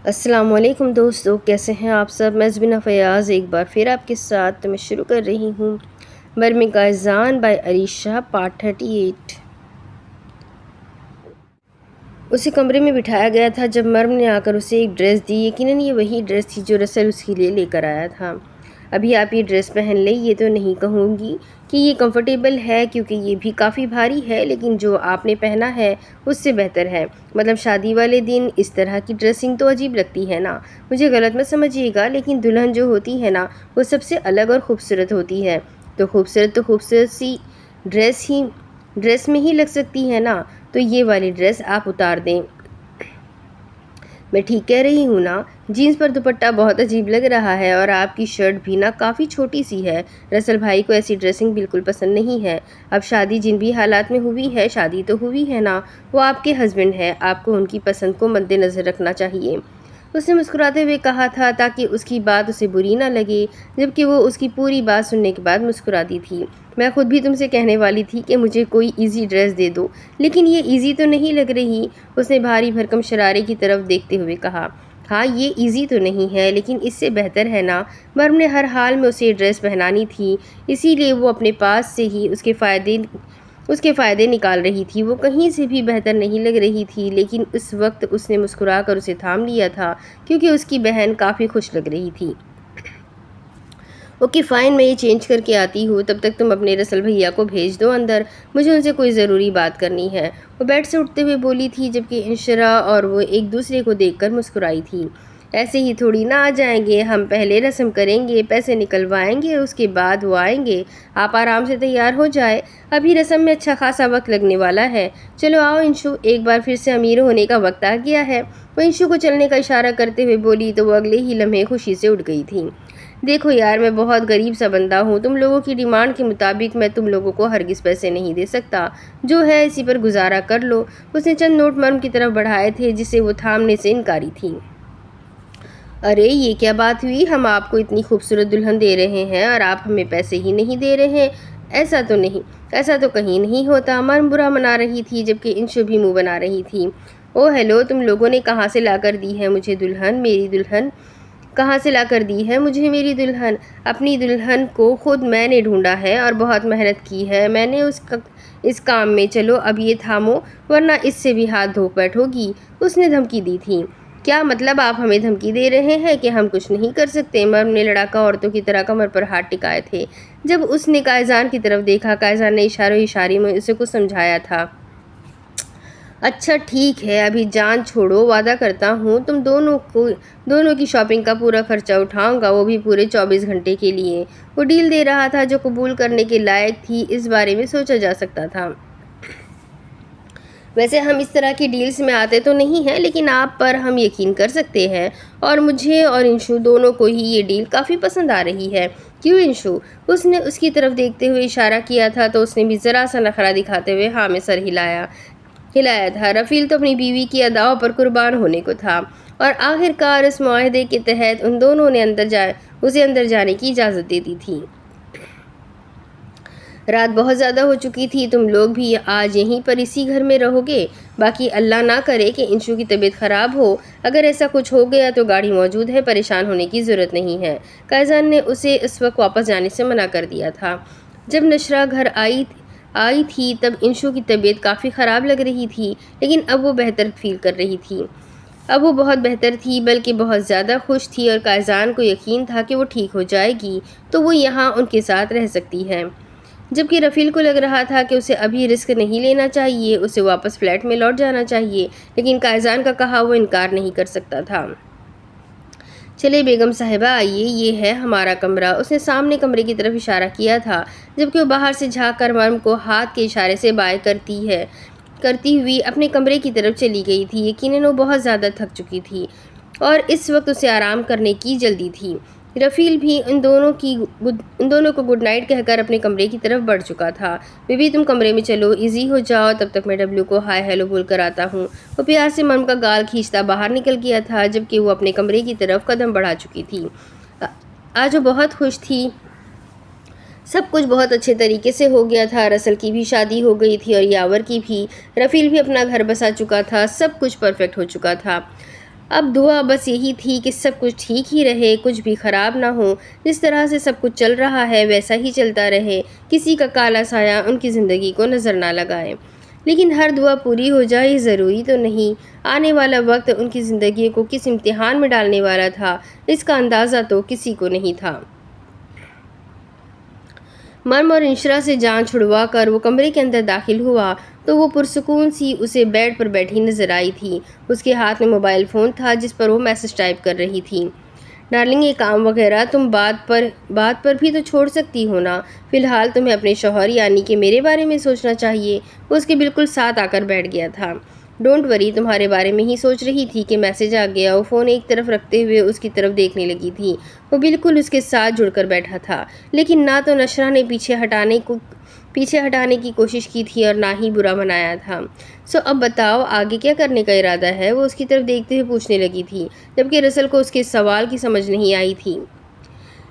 السلام علیکم دوستو، کیسے ہیں آپ سب؟ میں زبینہ فیاض ایک بار پھر آپ کے ساتھ میں شروع کر رہی ہوں مرم کا اذان بائی عریشہ پارٹ 38۔ اسے کمرے میں بٹھایا گیا تھا جب مرم نے آ کر اسے ایک ڈریس دی۔ یقیناً یہ وہی ڈریس تھی جو رسل اس کے لیے لے کر آیا تھا۔ ابھی آپ یہ ڈریس پہن لیں، یہ تو نہیں کہوں گی کہ یہ کمفرٹیبل ہے کیونکہ یہ بھی کافی بھاری ہے، لیکن جو آپ نے پہنا ہے اس سے بہتر ہے۔ مطلب شادی والے دن اس طرح کی ڈریسنگ تو عجیب لگتی ہے نا، مجھے غلط مت سمجھیے گا، لیکن دلہن جو ہوتی ہے نا وہ سب سے الگ اور خوبصورت ہوتی ہے، تو خوبصورت سی ڈریس میں ہی لگ سکتی ہے نا، تو یہ والی ڈریس آپ اتار دیں۔ میں ٹھیک کہہ رہی ہوں نا؟ جینس پر دوپٹہ بہت عجیب لگ رہا ہے اور آپ کی شرٹ بھی نا کافی چھوٹی سی ہے۔ رسل بھائی کو ایسی ڈریسنگ بالکل پسند نہیں ہے۔ اب شادی جن بھی حالات میں ہوئی ہے، شادی تو ہوئی ہے نا، وہ آپ کے ہسبینڈ ہے، آپ کو ان کی پسند کو مد نظر رکھنا چاہیے۔ اس نے مسکراتے ہوئے کہا تھا تاکہ اس کی بات اسے بری نہ لگے، جبکہ وہ اس کی پوری بات سننے کے بعد مسکراتی تھی۔ میں خود بھی تم سے کہنے والی تھی کہ مجھے کوئی ایزی ڈریس دے دو، لیکن یہ ایزی تو نہیں لگ رہی، اس نے بھاری بھرکم شرارے کی طرف دیکھتے ہوئے کہا۔ ہاں، یہ ایزی تو نہیں ہے، لیکن اس سے بہتر ہے نا۔ مرم نے ہر حال میں اسے ڈریس پہنانی تھی، اسی لیے وہ اپنے پاس سے ہی اس کے فائدے نکال رہی تھی۔ وہ کہیں سے بھی بہتر نہیں لگ رہی تھی، لیکن اس وقت اس نے مسکرا کر اسے تھام لیا تھا کیونکہ اس کی بہن کافی خوش لگ رہی تھی۔ اوکے فائن، میں یہ چینج کر کے آتی ہوں، تب تک تم اپنے رسل بھیا کو بھیج دو اندر، مجھے ان سے کوئی ضروری بات کرنی ہے، وہ بیڈ سے اٹھتے ہوئے بولی تھی، جبکہ انشرا اور وہ ایک دوسرے کو دیکھ کر مسکرائی تھی۔ ایسے ہی تھوڑی نہ آ جائیں گے، ہم پہلے رسم کریں گے، پیسے نکلوائیں گے، اس کے بعد وہ آئیں گے، آپ آرام سے تیار ہو جائے، ابھی رسم میں اچھا خاصا وقت لگنے والا ہے۔ چلو آؤ انشو، ایک بار پھر سے امیر ہونے کا وقت آ گیا ہے، وہ انشو کو چلنے کا اشارہ کرتے ہوئے بولی تو وہ اگلے ہی لمحے خوشی سے اٹھ گئی تھی۔ دیکھو یار، میں بہت غریب سا بندہ ہوں، تم لوگوں کی ڈیمانڈ کے مطابق میں تم لوگوں کو ہرگز پیسے نہیں دے سکتا، جو ہے اسی پر گزارا کر لو۔ اس نے چند نوٹ مرم کی طرف بڑھائے تھے جسے وہ تھامنے سے انکاری تھی۔ ارے یہ کیا بات ہوئی، ہم آپ کو اتنی خوبصورت دلہن دے رہے ہیں اور آپ ہمیں پیسے ہی نہیں دے رہے ہیں، ایسا تو کہیں نہیں ہوتا، مرم برا منا رہی تھی، جبکہ انشو بھی منہ بنا رہی تھی۔ او ہیلو، تم لوگوں نے کہاں سے لا کر دی ہے مجھے دلہن، میری دلہن کہاں سے لا کر دی ہے مجھے میری دلہن؟ اپنی دلہن کو خود میں نے ڈھونڈا ہے اور بہت محنت کی ہے میں نے اس کام میں، چلو اب یہ تھامو ورنہ اس سے بھی ہاتھ دھو بیٹھو گی، اس نے دھمکی دی تھی۔ کیا مطلب آپ ہمیں دھمکی دے رہے ہیں کہ ہم کچھ نہیں کر سکتے؟ مرم نے لڑاکا عورتوں کی طرح کمر پر ہاتھ ٹکائے تھے۔ جب اس نے قائزان کی طرف دیکھا، قائزان نے اشارے میں اسے کچھ سمجھایا تھا۔ اچھا ٹھیک ہے، ابھی جان چھوڑو، وعدہ کرتا ہوں تم دونوں کی شاپنگ کا پورا خرچہ اٹھاؤں گا، وہ بھی پورے 24 گھنٹے کے لیے۔ وہ ڈیل دے رہا تھا جو قبول کرنے کے لائق تھی، اس بارے میں سوچا جا سکتا تھا۔ ویسے ہم اس طرح کی ڈیلز میں آتے تو نہیں ہیں، لیکن آپ پر ہم یقین کر سکتے ہیں، اور مجھے اور انشو دونوں کو ہی یہ ڈیل کافی پسند آ رہی ہے۔ کیوں انشو؟ اس نے اس کی طرف دیکھتے ہوئے اشارہ کیا تھا تو اس نے بھی ذرا سا نخرہ دکھاتے ہوئے ہاں میں سر ہلایا تھا۔ رفیل تو اپنی بیوی کی اداؤں پر قربان ہونے کو تھا، اور آخر کار اس معاہدے کے تحت ان دونوں نے اسے اندر جانے کی اجازت دے دی تھی۔ رات بہت زیادہ ہو چکی تھی، تم لوگ بھی آج یہیں پر اسی گھر میں رہو گے؟ باقی اللہ نہ کرے کہ انشو کی طبیعت خراب ہو، اگر ایسا کچھ ہو گیا تو گاڑی موجود ہے، پریشان ہونے کی ضرورت نہیں ہے۔ قائزان نے اسے اس وقت واپس جانے سے منع کر دیا تھا۔ جب نشرہ گھر آئی تھی تب انشو کی طبیعت کافی خراب لگ رہی تھی، لیکن اب وہ بہتر فیل کر رہی تھی۔ اب وہ بہت بہتر تھی، بلکہ بہت زیادہ خوش تھی، اور قائزان کو یقین تھا کہ وہ ٹھیک ہو جائے گی تو وہ یہاں ان کے ساتھ رہ سکتی ہے۔ جبکہ رفیل کو لگ رہا تھا کہ اسے ابھی رسک نہیں لینا چاہیے، اسے واپس فلیٹ میں لوٹ جانا چاہیے، لیکن قائزان کا کہا وہ انکار نہیں کر سکتا تھا۔ چلے بیگم صاحبہ آئیے، یہ ہے ہمارا کمرہ، اس نے سامنے کمرے کی طرف اشارہ کیا تھا، جبکہ وہ باہر سے جھانک کر مرم کو ہاتھ کے اشارے سے بائے کرتی ہوئی اپنے کمرے کی طرف چلی گئی تھی۔ یقیناً وہ بہت زیادہ تھک چکی تھی اور اس وقت اسے آرام کرنے کی جلدی تھی۔ رفیل بھی ان دونوں کو گڈ نائٹ کہہ کر اپنے کمرے کی طرف بڑھ چکا تھا۔ بیبی تم کمرے میں چلو، ایزی ہو جاؤ، تب تک میں ڈبلیو کو ہائے ہیلو بول کر آتا ہوں۔ وہ پیار سے مرم کا گال کھینچتا باہر نکل گیا تھا، جبکہ وہ اپنے کمرے کی طرف قدم بڑھا چکی تھی۔ آج وہ بہت خوش تھی، سب کچھ بہت اچھے طریقے سے ہو گیا تھا، رسل کی بھی شادی ہو گئی تھی اور یاور کی بھی، رفیل بھی اپنا گھر بسا چکا تھا، سب کچھ پرفیکٹ ہو چکا تھا۔ اب دعا بس یہی تھی کہ سب کچھ ٹھیک ہی رہے، کچھ بھی خراب نہ ہو، جس طرح سے سب کچھ چل رہا ہے ویسا ہی چلتا رہے، کسی کا کالا سایہ ان کی زندگی کو نظر نہ لگائے۔ لیکن ہر دعا پوری ہو جائے ضروری تو نہیں۔ آنے والا وقت ان کی زندگی کو کس امتحان میں ڈالنے والا تھا، اس کا اندازہ تو کسی کو نہیں تھا۔ مرم اور انشرا سے جان چھڑوا کر وہ کمرے کے اندر داخل ہوا تو وہ پرسکون سی اسے بیڈ پر بیٹھی نظر آئی تھی۔ اس کے ہاتھ میں موبائل فون تھا جس پر وہ میسج ٹائپ کر رہی تھی۔ ڈارلنگ، یہ کام وغیرہ تم بات پر بھی تو چھوڑ سکتی ہو نا۔ فی الحال تمہیں اپنے شوہر یعنی کہ میرے بارے میں سوچنا چاہیے۔ وہ اس کے بالکل ساتھ آ کر بیٹھ گیا تھا۔ ڈونٹ وری، تمہارے بارے میں ہی سوچ رہی تھی کہ میسج آ گیا۔ وہ فون ایک طرف رکھتے ہوئے اس کی طرف دیکھنے لگی تھی۔ وہ بالکل اس کے ساتھ جڑ کر بیٹھا تھا، لیکن نہ تو نشرہ نے پیچھے ہٹانے کی کوشش کی تھی اور نہ ہی برا منایا تھا۔ سو اب بتاؤ آگے کیا کرنے کا ارادہ ہے؟ وہ اس کی طرف دیکھتے ہوئے پوچھنے لگی تھی، جبکہ رسل کو اس کے سوال کی سمجھ نہیں آئی تھی۔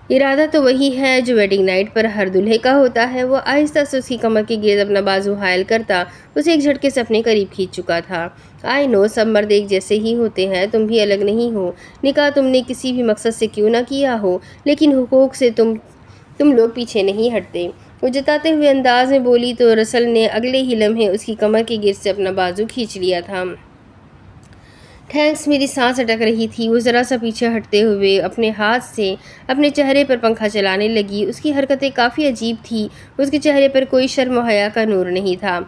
ارادہ تو وہی ہے جو ویڈنگ نائٹ پر ہر دلہے کا ہوتا ہے۔ وہ آہستہ سے اس کی کمر کے گرد اپنا بازو حائل کرتا اسے ایک جھٹکے سے اپنے قریب کھینچ چکا تھا۔ آئی نو، سب مرد ایک جیسے ہی ہوتے ہیں، تم بھی الگ نہیں ہو۔ نکاح تم نے کسی بھی مقصد سے کیوں نہ کیا ہو، لیکن حقوق سے تم لوگ پیچھے نہیں ہٹتے۔ وہ جتاتے ہوئے انداز میں بولی تو رسل نے اگلے ہی لمحے اس کی کمر کے گرد سے اپنا بازو کھینچ لیا تھا۔ تھینکس، میری سانس اٹک رہی تھی۔ وہ ذرا سا پیچھے ہٹتے ہوئے اپنے ہاتھ سے اپنے چہرے پر پنکھا چلانے لگی۔ اس کی حرکتیں کافی عجیب تھیں۔ اس کے چہرے پر کوئی شرم و حیا کا نور نہیں تھا۔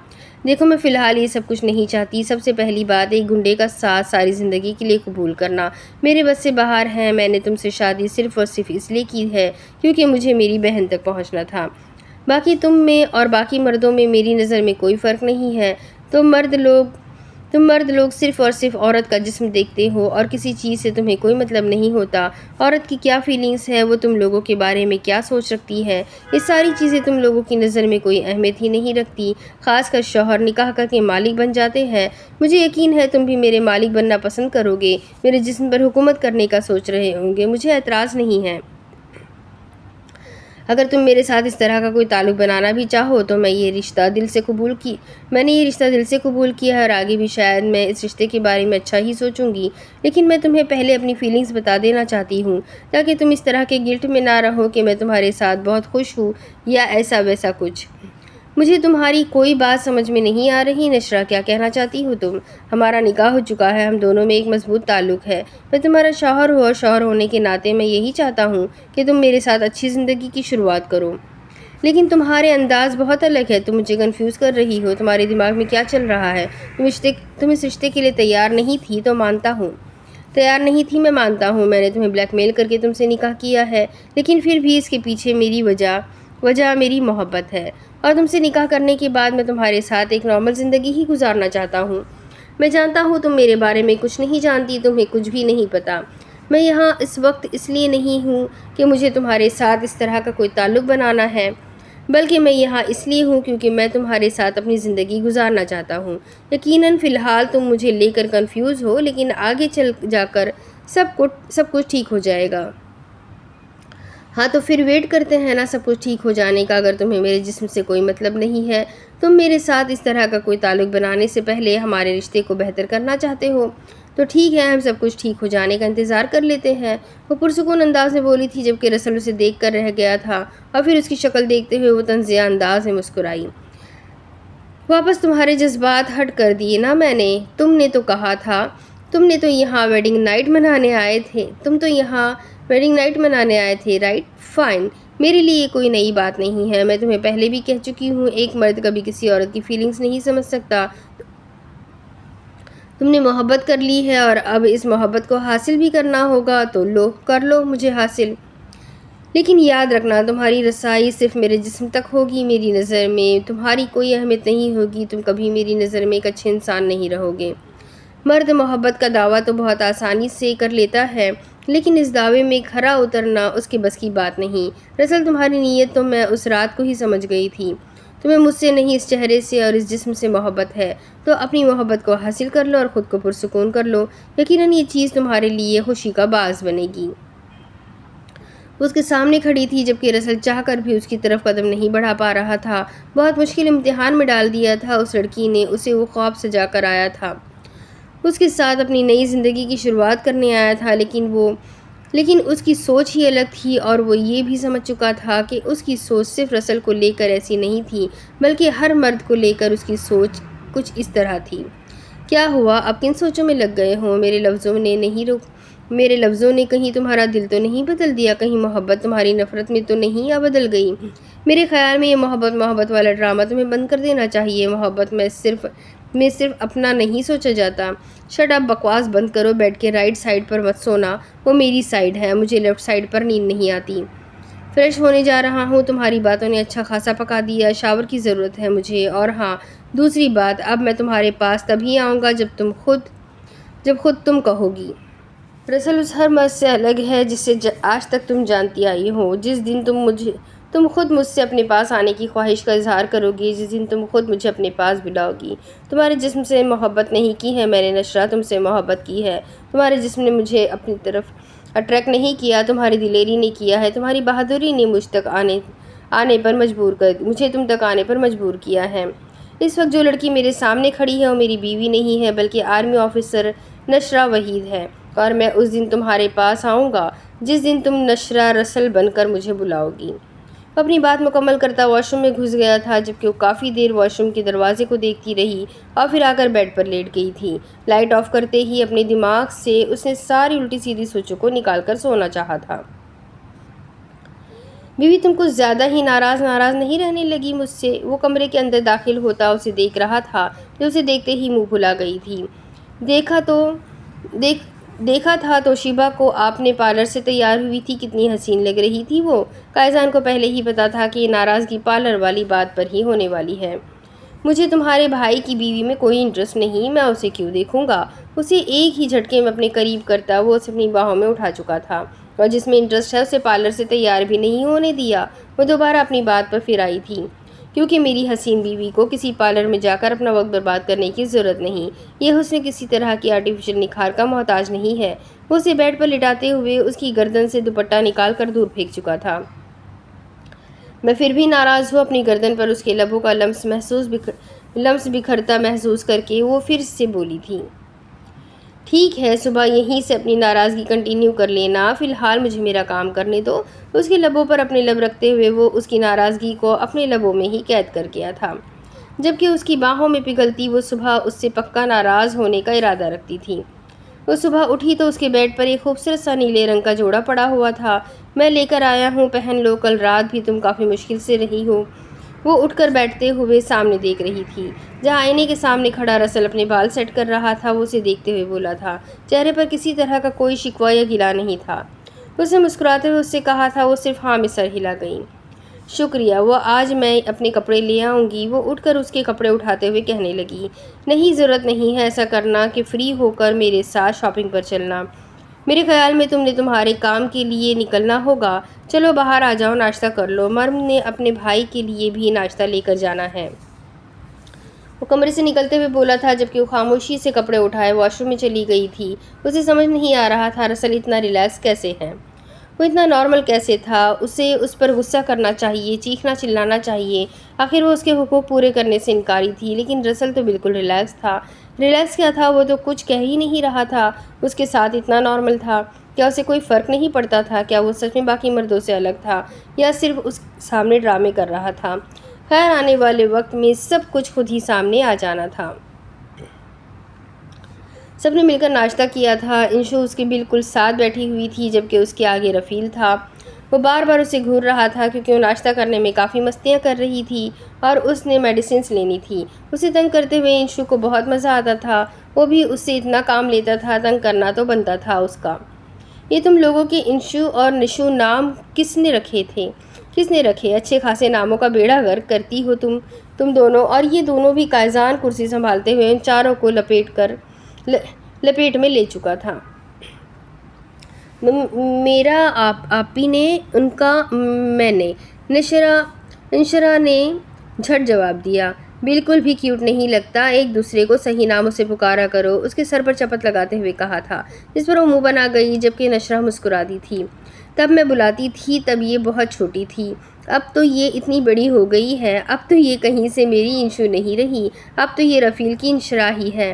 دیکھو، میں فی الحال یہ سب کچھ نہیں چاہتی۔ سب سے پہلی بات، ایک گنڈے کا ساتھ ساری زندگی کے لیے قبول کرنا میرے بس سے باہر ہے۔ میں نے تم سے شادی صرف اور صرف اس لیے کی ہے کیونکہ مجھے میری بہن تک پہنچنا تھا۔ باقی تم میں اور باقی مردوں میں میری نظر میں کوئی فرق نہیں ہے۔ تم مرد لوگ صرف اور صرف عورت کا جسم دیکھتے ہو اور کسی چیز سے تمہیں کوئی مطلب نہیں ہوتا۔ عورت کی کیا فیلنگز ہے، وہ تم لوگوں کے بارے میں کیا سوچ رکھتی ہے، یہ ساری چیزیں تم لوگوں کی نظر میں کوئی اہمیت ہی نہیں رکھتی۔ خاص کر شوہر نکاح کر کے مالک بن جاتے ہیں۔ مجھے یقین ہے تم بھی میرے مالک بننا پسند کرو گے، میرے جسم پر حکومت کرنے کا سوچ رہے ہوں گے۔ مجھے اعتراض نہیں ہے۔ اگر تم میرے ساتھ اس طرح کا کوئی تعلق بنانا بھی چاہو تو میں نے یہ رشتہ دل سے قبول کیا ہے اور آگے بھی شاید میں اس رشتے کے بارے میں اچھا ہی سوچوں گی، لیکن میں تمہیں پہلے اپنی فیلنگز بتا دینا چاہتی ہوں تاکہ تم اس طرح کے گلٹ میں نہ رہو کہ میں تمہارے ساتھ بہت خوش ہوں یا ایسا ویسا کچھ۔ مجھے تمہاری کوئی بات سمجھ میں نہیں آ رہی۔ نشرہ، کیا کہنا چاہتی ہو تم؟ ہمارا نکاح ہو چکا ہے، ہم دونوں میں ایک مضبوط تعلق ہے۔ میں تمہارا شوہر ہوں اور شوہر ہونے کے ناطے میں یہی چاہتا ہوں کہ تم میرے ساتھ اچھی زندگی کی شروعات کرو۔ لیکن تمہارے انداز بہت الگ ہے، تم مجھے کنفیوز کر رہی ہو۔ تمہارے دماغ میں کیا چل رہا ہے؟ تم اس رشتے کے لیے تیار نہیں تھی میں مانتا ہوں۔ میں نے تمہیں بلیک میل کر کے تم سے نکاح کیا ہے، لیکن پھر بھی اس کے پیچھے میری وجہ میری محبت ہے، اور تم سے نکاح کرنے کے بعد میں تمہارے ساتھ ایک نارمل زندگی ہی گزارنا چاہتا ہوں۔ میں جانتا ہوں تم میرے بارے میں کچھ نہیں جانتی، تمہیں کچھ بھی نہیں پتا۔ میں یہاں اس وقت اس لیے نہیں ہوں کہ مجھے تمہارے ساتھ اس طرح کا کوئی تعلق بنانا ہے، بلکہ میں یہاں اس لیے ہوں کیونکہ میں تمہارے ساتھ اپنی زندگی گزارنا چاہتا ہوں۔ یقیناً فی الحال تم مجھے لے کر کنفیوز ہو، لیکن آگے چل جا کر سب کچھ ٹھیک ہو جائے گا۔ ہاں تو پھر ویٹ کرتے ہیں نا سب کچھ ٹھیک ہو جانے کا۔ اگر تمہیں میرے جسم سے کوئی مطلب نہیں ہے، تم میرے ساتھ اس طرح کا کوئی تعلق بنانے سے پہلے ہمارے رشتے کو بہتر کرنا چاہتے ہو، تو ٹھیک ہے، ہم سب کچھ ٹھیک ہو جانے کا انتظار کر لیتے ہیں۔ وہ پرسکون انداز میں بولی تھی، جبکہ رسل اسے دیکھ کر رہ گیا تھا اور پھر اس کی شکل دیکھتے ہوئے وہ طنزیہ انداز میں مسکرائی۔ واپس تمہارے جذبات ہٹ کر دیے نا میں نے۔ تم نے تو کہا تھا تم تو یہاں ویڈنگ نائٹ منانے آئے تھے، رائٹ؟ فائن، میرے لیے یہ کوئی نئی بات نہیں ہے۔ میں تمہیں پہلے بھی کہہ چکی ہوں، ایک مرد کبھی کسی عورت کی فیلنگز نہیں سمجھ سکتا۔ تم نے محبت کر لی ہے اور اب اس محبت کو حاصل بھی کرنا ہوگا، تو کر لو مجھے حاصل۔ لیکن یاد رکھنا، تمہاری رسائی صرف میرے جسم تک ہوگی۔ میری نظر میں تمہاری کوئی اہمیت نہیں ہوگی، تم کبھی میری نظر میں ایک اچھے انسان نہیں رہو گے۔ مرد محبت کا دعویٰ تو بہت آسانی سے کر لیتا ہے، لیکن اس دعوے میں کھرا اترنا اس کے بس کی بات نہیں۔ رسل، تمہاری نیت تو میں اس رات کو ہی سمجھ گئی تھی۔ تمہیں مجھ سے نہیں، اس چہرے سے اور اس جسم سے محبت ہے، تو اپنی محبت کو حاصل کر لو اور خود کو پرسکون کر لو۔ یقیناً یہ چیز تمہارے لیے خوشی کا باعث بنے گی۔ وہ اس کے سامنے کھڑی تھی، جبکہ رسل چاہ کر بھی اس کی طرف قدم نہیں بڑھا پا رہا تھا۔ بہت مشکل امتحان میں ڈال دیا تھا اس لڑکی نے اسے، وہ خواب سجا کر آیا تھا۔ اس کے ساتھ اپنی نئی زندگی کی شروعات کرنے آیا تھا، لیکن اس کی سوچ ہی الگ تھی، اور وہ یہ بھی سمجھ چکا تھا کہ اس کی سوچ صرف رسل کو لے کر ایسی نہیں تھی، بلکہ ہر مرد کو لے کر اس کی سوچ کچھ اس طرح تھی۔ کیا ہوا؟ اب کن سوچوں میں لگ گئے ہو؟ میرے لفظوں نے کہیں تمہارا دل تو نہیں بدل دیا؟ کہیں محبت تمہاری نفرت میں تو نہیں بدل گئی؟ میرے خیال میں یہ محبت والا ڈرامہ تمہیں بند کر دینا چاہیے۔ محبت میں صرف اپنا نہیں سوچا جاتا۔ شٹ اپ، بکواس بند کرو، بیڈ کے رائٹ سائڈ پر مت سونا، وہ میری سائڈ ہے، مجھے لیفٹ سائڈ پر نیند نہیں آتی۔ فریش ہونے جا رہا ہوں، تمہاری باتوں نے اچھا خاصا پکا دیا، شاور کی ضرورت ہے مجھے، اور ہاں دوسری بات، اب میں تمہارے پاس تبھی آؤں گا جب خود تم کہو گی۔ رسل اس ہر مرد سے الگ ہے جسے آج تک تم جانتی آئی ہو۔ جس دن تم خود مجھ سے اپنے پاس آنے کی خواہش کا اظہار کرو گی، جس دن تم خود مجھے اپنے پاس بلاؤ گی۔ تمہارے جسم سے محبت نہیں کی ہے میں نے نشرہ، تم سے محبت کی ہے۔ تمہارے جسم نے مجھے اپنی طرف اٹریکٹ نہیں کیا، تمہاری دلیری نے کیا ہے، تمہاری بہادری نے مجھے تم تک آنے پر مجبور کیا ہے۔ اس وقت جو لڑکی میرے سامنے کھڑی ہے وہ میری بیوی نہیں ہے، بلکہ آرمی آفیسر نشرہ وحید ہے، اور میں اس دن تمہارے پاس آؤں گا جس دن تم نشرہ رسل بن کر مجھے بلاؤ گی۔ وہ اپنی بات مکمل کرتا واش روم میں گھس گیا تھا، جبکہ وہ کافی دیر واش روم کے دروازے کو دیکھتی رہی اور پھر آ کر بیڈ پر لیٹ گئی تھی۔ لائٹ آف کرتے ہی اپنے دماغ سے اس نے ساری الٹی سیدھی سوچوں کو نکال کر سونا چاہا تھا۔ بیوی تم کچھ زیادہ ہی ناراض نہیں رہنے لگی مجھ سے؟ وہ کمرے کے اندر داخل ہوتا اسے دیکھ رہا تھا جو اسے دیکھتے ہی منہ پھلا گئی تھی۔ دیکھا تھا توشیبا کو آپ نے پارلر سے تیار ہوئی تھی، کتنی حسین لگ رہی تھی وہ۔ قائزان کو پہلے ہی پتا تھا کہ یہ ناراضگی پارلر والی بات پر ہی ہونے والی ہے۔ مجھے تمہارے بھائی کی بیوی میں کوئی انٹرسٹ نہیں، میں اسے کیوں دیکھوں گا؟ اسے ایک ہی جھٹکے میں اپنے قریب کرتا وہ اسے اپنی باہوں میں اٹھا چکا تھا، اور جس میں انٹرسٹ ہے اسے پارلر سے تیار بھی نہیں ہونے دیا۔ وہ دوبارہ اپنی بات پر پھر آئی تھی، کیونکہ میری حسین بیوی کو کسی پارلر میں جا کر اپنا وقت برباد کرنے کی ضرورت نہیں۔ یہ حسن کسی طرح کی آرٹیفیشل نکھار کا محتاج نہیں ہے۔ وہ اسے بیڈ پر لٹاتے ہوئے اس کی گردن سے دوپٹہ نکال کر دور پھینک چکا تھا۔ میں پھر بھی ناراض ہوں۔ اپنی گردن پر اس کے لبوں کا لمس بکھرتا محسوس کر کے وہ پھر سے بولی تھی، ٹھیک ہے، صبح یہیں سے اپنی ناراضگی کنٹینیو کر لینا، فی الحال مجھے میرا کام کرنے دو۔ اس کے لبوں پر اپنے لب رکھتے ہوئے وہ اس کی ناراضگی کو اپنے لبوں میں ہی قید کر گیا تھا، جبکہ اس کی باہوں میں پگھلتی وہ صبح اس سے پکا ناراض ہونے کا ارادہ رکھتی تھی۔ وہ صبح اٹھی تو اس کے بیڈ پر ایک خوبصورت سا نیلے رنگ کا جوڑا پڑا ہوا تھا۔ میں لے کر آیا ہوں، پہن لو، کل رات بھی تم کافی مشکل سے رہی ہو۔ وہ اٹھ کر بیٹھتے ہوئے سامنے دیکھ رہی تھی، جہاں آئینے کے سامنے کھڑا رسل اپنے بال سیٹ کر رہا تھا۔ وہ اسے دیکھتے ہوئے بولا تھا، چہرے پر کسی طرح کا کوئی شکوہ یا گلہ نہیں تھا۔ اس نے مسکراتے ہوئے اس سے کہا تھا۔ وہ صرف ہاں میں سر ہلا گئی۔ شکریہ، وہ آج میں اپنے کپڑے لے آؤں گی۔ وہ اٹھ کر اس کے کپڑے اٹھاتے ہوئے کہنے لگی، نہیں، ضرورت نہیں ہے ایسا کرنا کہ فری ہو کر میرے ساتھ شاپنگ پر چلنا۔ میرے خیال میں تمہارے کام کے لیے نکلنا ہوگا۔ چلو باہر آ جاؤ، ناشتہ کر لو، مریم نے اپنے بھائی کے لیے بھی ناشتہ لے کر جانا ہے۔ وہ کمرے سے نکلتے ہوئے بولا تھا، جبکہ وہ خاموشی سے کپڑے اٹھائے واش روم میں چلی گئی تھی۔ اسے سمجھ نہیں آ رہا تھا رسل اتنا ریلیکس کیسے ہے، وہ اتنا نارمل کیسے تھا۔ اسے اس پر غصہ کرنا چاہیے، چیخنا چلانا چاہیے، آخر وہ اس کے حقوق پورے کرنے سے انکاری تھی، لیکن رسل تو بالکل ریلیکس تھا۔ ریلیکس کیا تھا؟ وہ تو کچھ کہہ ہی نہیں رہا تھا، اس کے ساتھ اتنا نارمل تھا۔ کیا اسے کوئی فرق نہیں پڑتا تھا؟ کیا وہ سچ میں باقی مردوں سے الگ تھا، یا صرف اس سامنے ڈرامے کر رہا تھا؟ خیر، آنے والے وقت میں سب کچھ خود ہی سامنے آ جانا تھا۔ سب نے مل کر ناشتہ کیا تھا۔ انشو اس کے بالکل ساتھ بیٹھی ہوئی تھی، جبکہ اس کے آگے رفیل تھا۔ وہ بار بار اسے گھور رہا تھا کیونکہ وہ ناشتہ کرنے میں کافی مستیاں کر رہی تھی اور اس نے میڈیسنز لینی تھی۔ اسے تنگ کرتے ہوئے انشو کو بہت مزہ آتا تھا، وہ بھی اس سے اتنا کام لیتا تھا، تنگ کرنا تو بنتا تھا اس کا۔ یہ تم لوگوں کے انشو اور نشو نام کس نے رکھے؟ اچھے خاصے ناموں کا بیڑا غرق کرتی ہو تم دونوں۔ اور یہ دونوں بھی قائزان کرسی سنبھالتے ہوئے ان چاروں کو لپیٹ میں لے چکا تھا۔ میرا آپی نے، ان کا میں نے، نشرہ نے جھٹ جواب دیا، بالکل بھی کیوٹ نہیں لگتا، ایک دوسرے کو صحیح ناموں سے پکارا کرو، اس کے سر پر چپت لگاتے ہوئے کہا تھا، جس پر وہ منہ بنا گئی، جبکہ نشرہ مسکراتی تھی۔ تب میں بلاتی تھی، تب یہ بہت چھوٹی تھی، اب تو یہ اتنی بڑی ہو گئی ہے، اب تو یہ کہیں سے میری انشو نہیں رہی، اب تو یہ رفیل کی انشرہ ہی ہے۔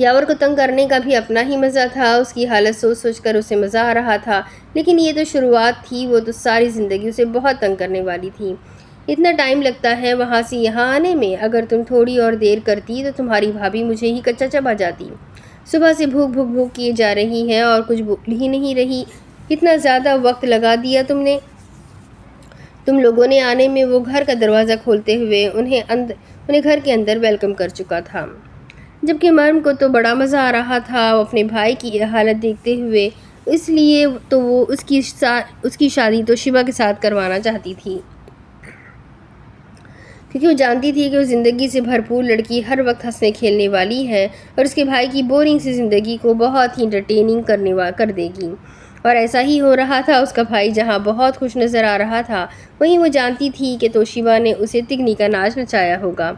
یاور کو تنگ کرنے کا بھی اپنا ہی مزہ تھا، اس کی حالت سوچ سوچ کر اسے مزہ آ رہا تھا، لیکن یہ تو شروعات تھی، وہ تو ساری زندگی اسے بہت تنگ کرنے والی تھی۔ اتنا ٹائم لگتا ہے وہاں سے یہاں آنے میں، اگر تم تھوڑی اور دیر کرتی تو تمہاری بھابھی مجھے ہی کچا چبا جاتی۔ صبح سے بھوک بھوک بھوک کیے جا رہی ہے اور کچھ بھول ہی نہیں رہی، اتنا زیادہ وقت لگا دیا تم لوگوں نے آنے میں۔ وہ گھر کا دروازہ کھولتے ہوئے انہیں گھر کے اندر ویلکم کر چکا تھا، جبکہ مریم کو تو بڑا مزہ آ رہا تھا اپنے بھائی کی یہ حالت دیکھتے ہوئے، اس لیے تو وہ اس کی شادی تو شیبا کے ساتھ کروانا چاہتی تھی، کیونکہ وہ جانتی تھی کہ وہ زندگی سے بھرپور لڑکی ہر وقت ہنسنے کھیلنے والی ہے اور اس کے بھائی کی بورنگ سی زندگی کو بہت ہی انٹرٹیننگ کر دے گی۔ اور ایسا ہی ہو رہا تھا، اس کا بھائی جہاں بہت خوش نظر آ رہا تھا، وہیں وہ جانتی تھی کہ توشیبا نے اسے تگنی کا ناچ نچایا ہوگا۔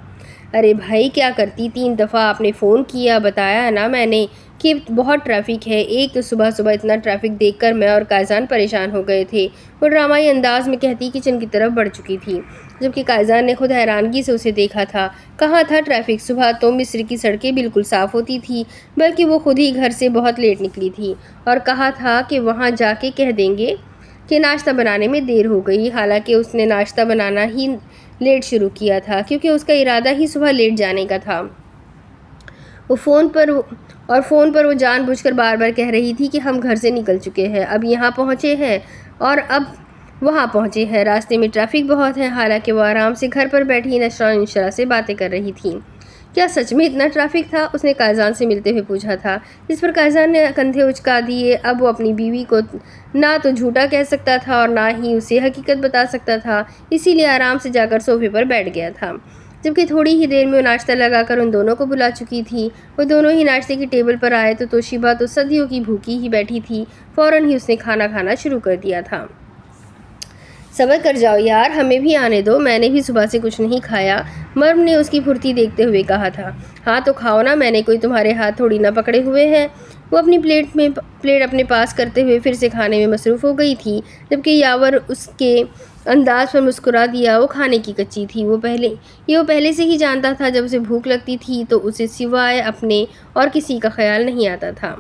ارے بھائی کیا کرتی، 3 دفعہ آپ نے فون کیا، بتایا نا میں نے کہ بہت ٹریفک ہے۔ ایک تو صبح صبح اتنا ٹریفک دیکھ کر میں اور قائزان پریشان ہو گئے تھے، وہ ڈرامائی انداز میں کہتی کچن کی طرف بڑھ چکی تھی، جبکہ قائزان نے خود حیرانگی سے اسے دیکھا تھا۔ کہاں تھا ٹریفک، صبح تو مصر کی سڑکیں بالکل صاف ہوتی تھی، بلکہ وہ خود ہی گھر سے بہت لیٹ نکلی تھی اور کہا تھا کہ وہاں جا کے کہہ دیں گے کہ ناشتہ بنانے میں دیر ہو گئی، حالانکہ اس نے ناشتہ بنانا ہی لیٹ شروع کیا تھا کیونکہ اس کا ارادہ ہی صبح لیٹ جانے کا تھا۔ فون پر وہ جان بوجھ کر بار بار کہہ رہی تھی کہ ہم گھر سے نکل چکے ہیں، اب یہاں پہنچے ہیں اور اب وہاں پہنچے ہیں، راستے میں ٹریفک بہت ہے، حالانکہ وہ آرام سے گھر پر بیٹھی نشرہ سے باتیں کر رہی تھی۔ کیا سچ میں اتنا ٹریفک تھا؟ اس نے قائزان سے ملتے ہوئے پوچھا تھا، جس پر قائزان نے کندھے اچکا دیے۔ اب وہ اپنی بیوی کو نہ تو جھوٹا کہہ سکتا تھا اور نہ ہی اسے حقیقت بتا سکتا تھا، اسی لیے آرام سے جا کر صوفے پر بیٹھ گیا تھا، جبکہ تھوڑی ہی دیر میں وہ ناشتہ لگا کر ان دونوں کو بلا چکی تھی۔ وہ دونوں ہی ناشتے کی ٹیبل پر آئے تو توشیبا تو صدیوں کی بھوکی ہی بیٹھی تھی، فوراً ہی اس نے کھانا شروع کر دیا تھا۔ صبر کر جاؤ یار، ہمیں بھی آنے دو، میں نے بھی صبح سے کچھ نہیں کھایا، مریم نے اس کی پھرتی دیکھتے ہوئے کہا تھا۔ ہاں تو کھاؤ نا، میں نے کوئی تمہارے ہاتھ تھوڑی نہ پکڑے ہوئے ہیں۔ وہ اپنی پلیٹ اپنے پاس کرتے ہوئے پھر سے کھانے میں مصروف ہو گئی تھی، جبکہ یاور اس کے انداز پر مسکرا دیا۔ وہ کھانے کی کچی تھی، وہ پہلے سے ہی جانتا تھا جب اسے بھوک لگتی تھی تو اسے سوائے اپنے اور کسی کا خیال نہیں آتا تھا۔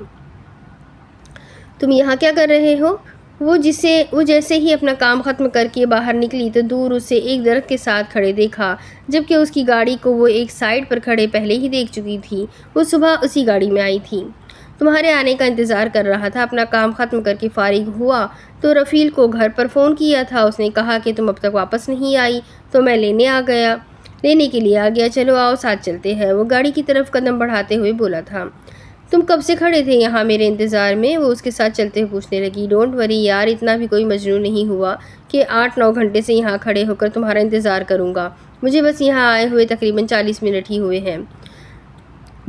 تم یہاں کیا کر رہے ہو؟ وہ جیسے ہی اپنا کام ختم کر کے باہر نکلی تو دور اسے ایک درخت کے ساتھ کھڑے دیکھا، جبکہ اس کی گاڑی کو وہ ایک سائیڈ پر کھڑے پہلے ہی دیکھ چکی تھی۔ وہ صبح اسی گاڑی میں آئی تھی، تمہارے آنے کا انتظار کر رہا تھا۔ اپنا کام ختم کر کے فارغ ہوا تو رفیل کو گھر پر فون کیا تھا، اس نے کہا کہ تم اب تک واپس نہیں آئی تو میں لینے کے لیے آ گیا، چلو آؤ ساتھ چلتے ہیں۔ وہ گاڑی کی طرف قدم بڑھاتے ہوئے بولا تھا۔ تم کب سے کھڑے تھے یہاں میرے انتظار میں؟ وہ اس کے ساتھ چلتے ہوئے پوچھنے لگی۔ ڈونٹ وری یار، اتنا بھی کوئی مجنون نہیں ہوا کہ 8-9 گھنٹے سے یہاں کھڑے ہو کر تمہارا انتظار کروں گا، مجھے بس یہاں آئے ہوئے تقریباً 40 منٹ ہی ہوئے ہیں۔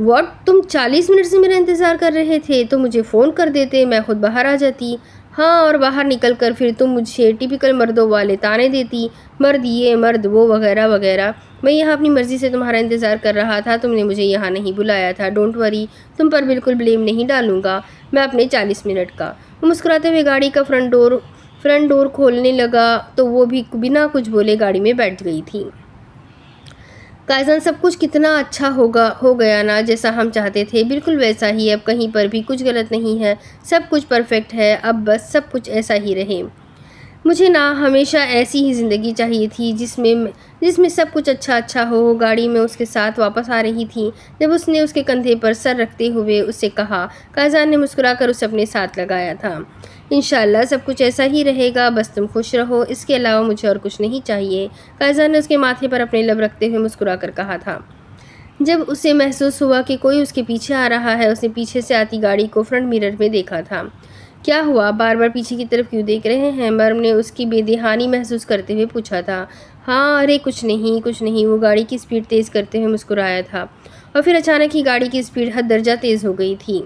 واٹ، تم 40 منٹ سے میرا انتظار کر رہے تھے؟ تو مجھے فون کر دیتے، میں خود باہر آ جاتی۔ ہاں، اور باہر نکل کر پھر تم مجھے ٹپیکل مردوں والے طعنے دیتی، مرد یہ مرد وہ وغیرہ وغیرہ۔ میں یہاں اپنی مرضی سے تمہارا انتظار کر رہا تھا، تم نے مجھے یہاں نہیں بلایا تھا۔ ڈونٹ وری، تم پر بالکل بلیم نہیں ڈالوں گا میں اپنے 40 منٹ کا۔ وہ مسکراتے ہوئے گاڑی کا فرنٹ ڈور کھولنے لگا تو وہ بھی بنا کچھ بولے گاڑی میں بیٹھ گئی تھی۔ قائزان، سب کچھ کتنا اچھا ہو گیا نا، جیسا ہم چاہتے تھے بالکل ویسا ہی، اب کہیں پر بھی کچھ غلط نہیں ہے، سب کچھ پرفیکٹ ہے، اب بس سب کچھ ایسا ہی رہے۔ مجھے نا ہمیشہ ایسی ہی زندگی چاہیے تھی جس میں سب کچھ اچھا ہو۔ گاڑی میں اس کے ساتھ واپس آ رہی تھی جب اس نے اس کے کندھے پر سر رکھتے ہوئے اس سے کہا۔ قائزان نے مسکرا کر اسے اپنے ساتھ لگایا تھا۔ انشاءاللہ سب کچھ ایسا ہی رہے گا، بس تم خوش رہو، اس کے علاوہ مجھے اور کچھ نہیں چاہیے، قائزان نے اس کے ماتھے پر اپنے لب رکھتے ہوئے مسکرا کر کہا تھا۔ جب اسے محسوس ہوا کہ کوئی اس کے پیچھے آ رہا ہے، اس نے پیچھے سے آتی گاڑی کو فرنٹ مرر میں دیکھا تھا۔ کیا ہوا، بار بار پیچھے کی طرف کیوں دیکھ رہے ہیں؟ مریم نے اس کی بے دہانی محسوس کرتے ہوئے پوچھا تھا۔ ہاں، ارے کچھ نہیں، وہ گاڑی کی سپیڈ تیز کرتے ہوئے مسکرایا تھا اور پھر اچانک ہی گاڑی کی سپیڈ حد درجہ تیز ہو گئی تھی۔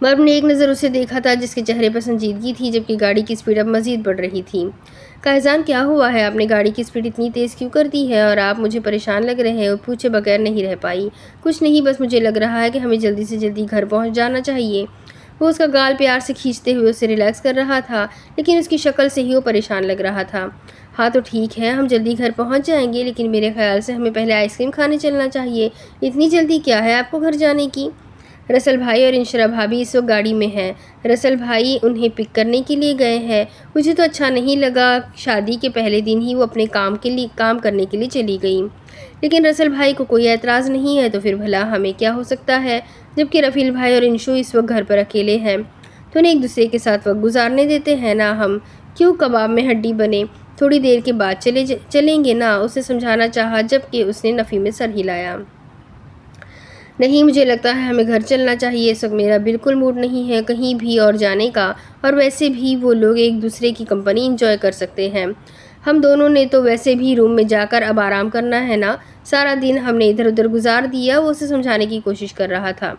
مریم نے ایک نظر اسے دیکھا تھا جس کے چہرے پر سنجیدگی تھی، جبکہ گاڑی کی سپیڈ اب مزید بڑھ رہی تھی۔ قائزان، کیا ہوا ہے؟ آپ نے گاڑی کی سپیڈ اتنی تیز کیوں کر دی ہے اور آپ مجھے پریشان لگ رہے ہیں؟ وہ پوچھے بغیر نہیں رہ پائی۔ کچھ نہیں، بس مجھے لگ رہا ہے کہ ہمیں جلدی سے جلدی گھر پہنچ جانا چاہیے۔ وہ اس کا گال پیار سے کھینچتے ہوئے اسے ریلیکس کر رہا تھا، لیکن اس کی شکل سے ہی وہ پریشان لگ رہا تھا۔ ہاں تو ٹھیک ہے، ہم جلدی گھر پہنچ جائیں گے، لیکن میرے خیال سے ہمیں پہلے آئس کریم کھانے چلنا چاہیے۔ اتنی جلدی کیا ہے آپ کو گھر جانے کی؟ رسل بھائی اور انشرا بھابھی اس وقت گاڑی میں ہیں۔ رسل بھائی انہیں پک کرنے کے لیے گئے ہیں۔ مجھے تو اچھا نہیں لگا، شادی کے پہلے دن ہی وہ اپنے کام کرنے کے لیے چلی گئیں، لیکن رسل بھائی کو کوئی اعتراض نہیں ہے، تو پھر بھلا ہمیں کیا ہو سکتا ہے؟ جبکہ رفیل بھائی اور انشو اس وقت گھر پر اکیلے ہیں، تو انہیں ایک دوسرے کے ساتھ وقت گزارنے دیتے ہیں نا، ہم کیوں کباب میں ہڈی بنے؟ تھوڑی دیر کے بعد چلیں گے نا، اسے سمجھانا چاہا، جبکہ اس نے نفی میں سر ہلایا۔ نہیں، مجھے لگتا ہے ہمیں گھر چلنا چاہیے، اس وقت میرا بالکل موڈ نہیں ہے کہیں بھی اور جانے کا، اور ویسے بھی وہ لوگ ایک دوسرے کی کمپنی انجوائے کر سکتے ہیں۔ ہم دونوں نے تو ویسے بھی روم میں جا کر اب آرام کرنا ہے نا، سارا دن ہم نے ادھر ادھر گزار دیا۔ وہ اسے سمجھانے کی کوشش کر رہا تھا،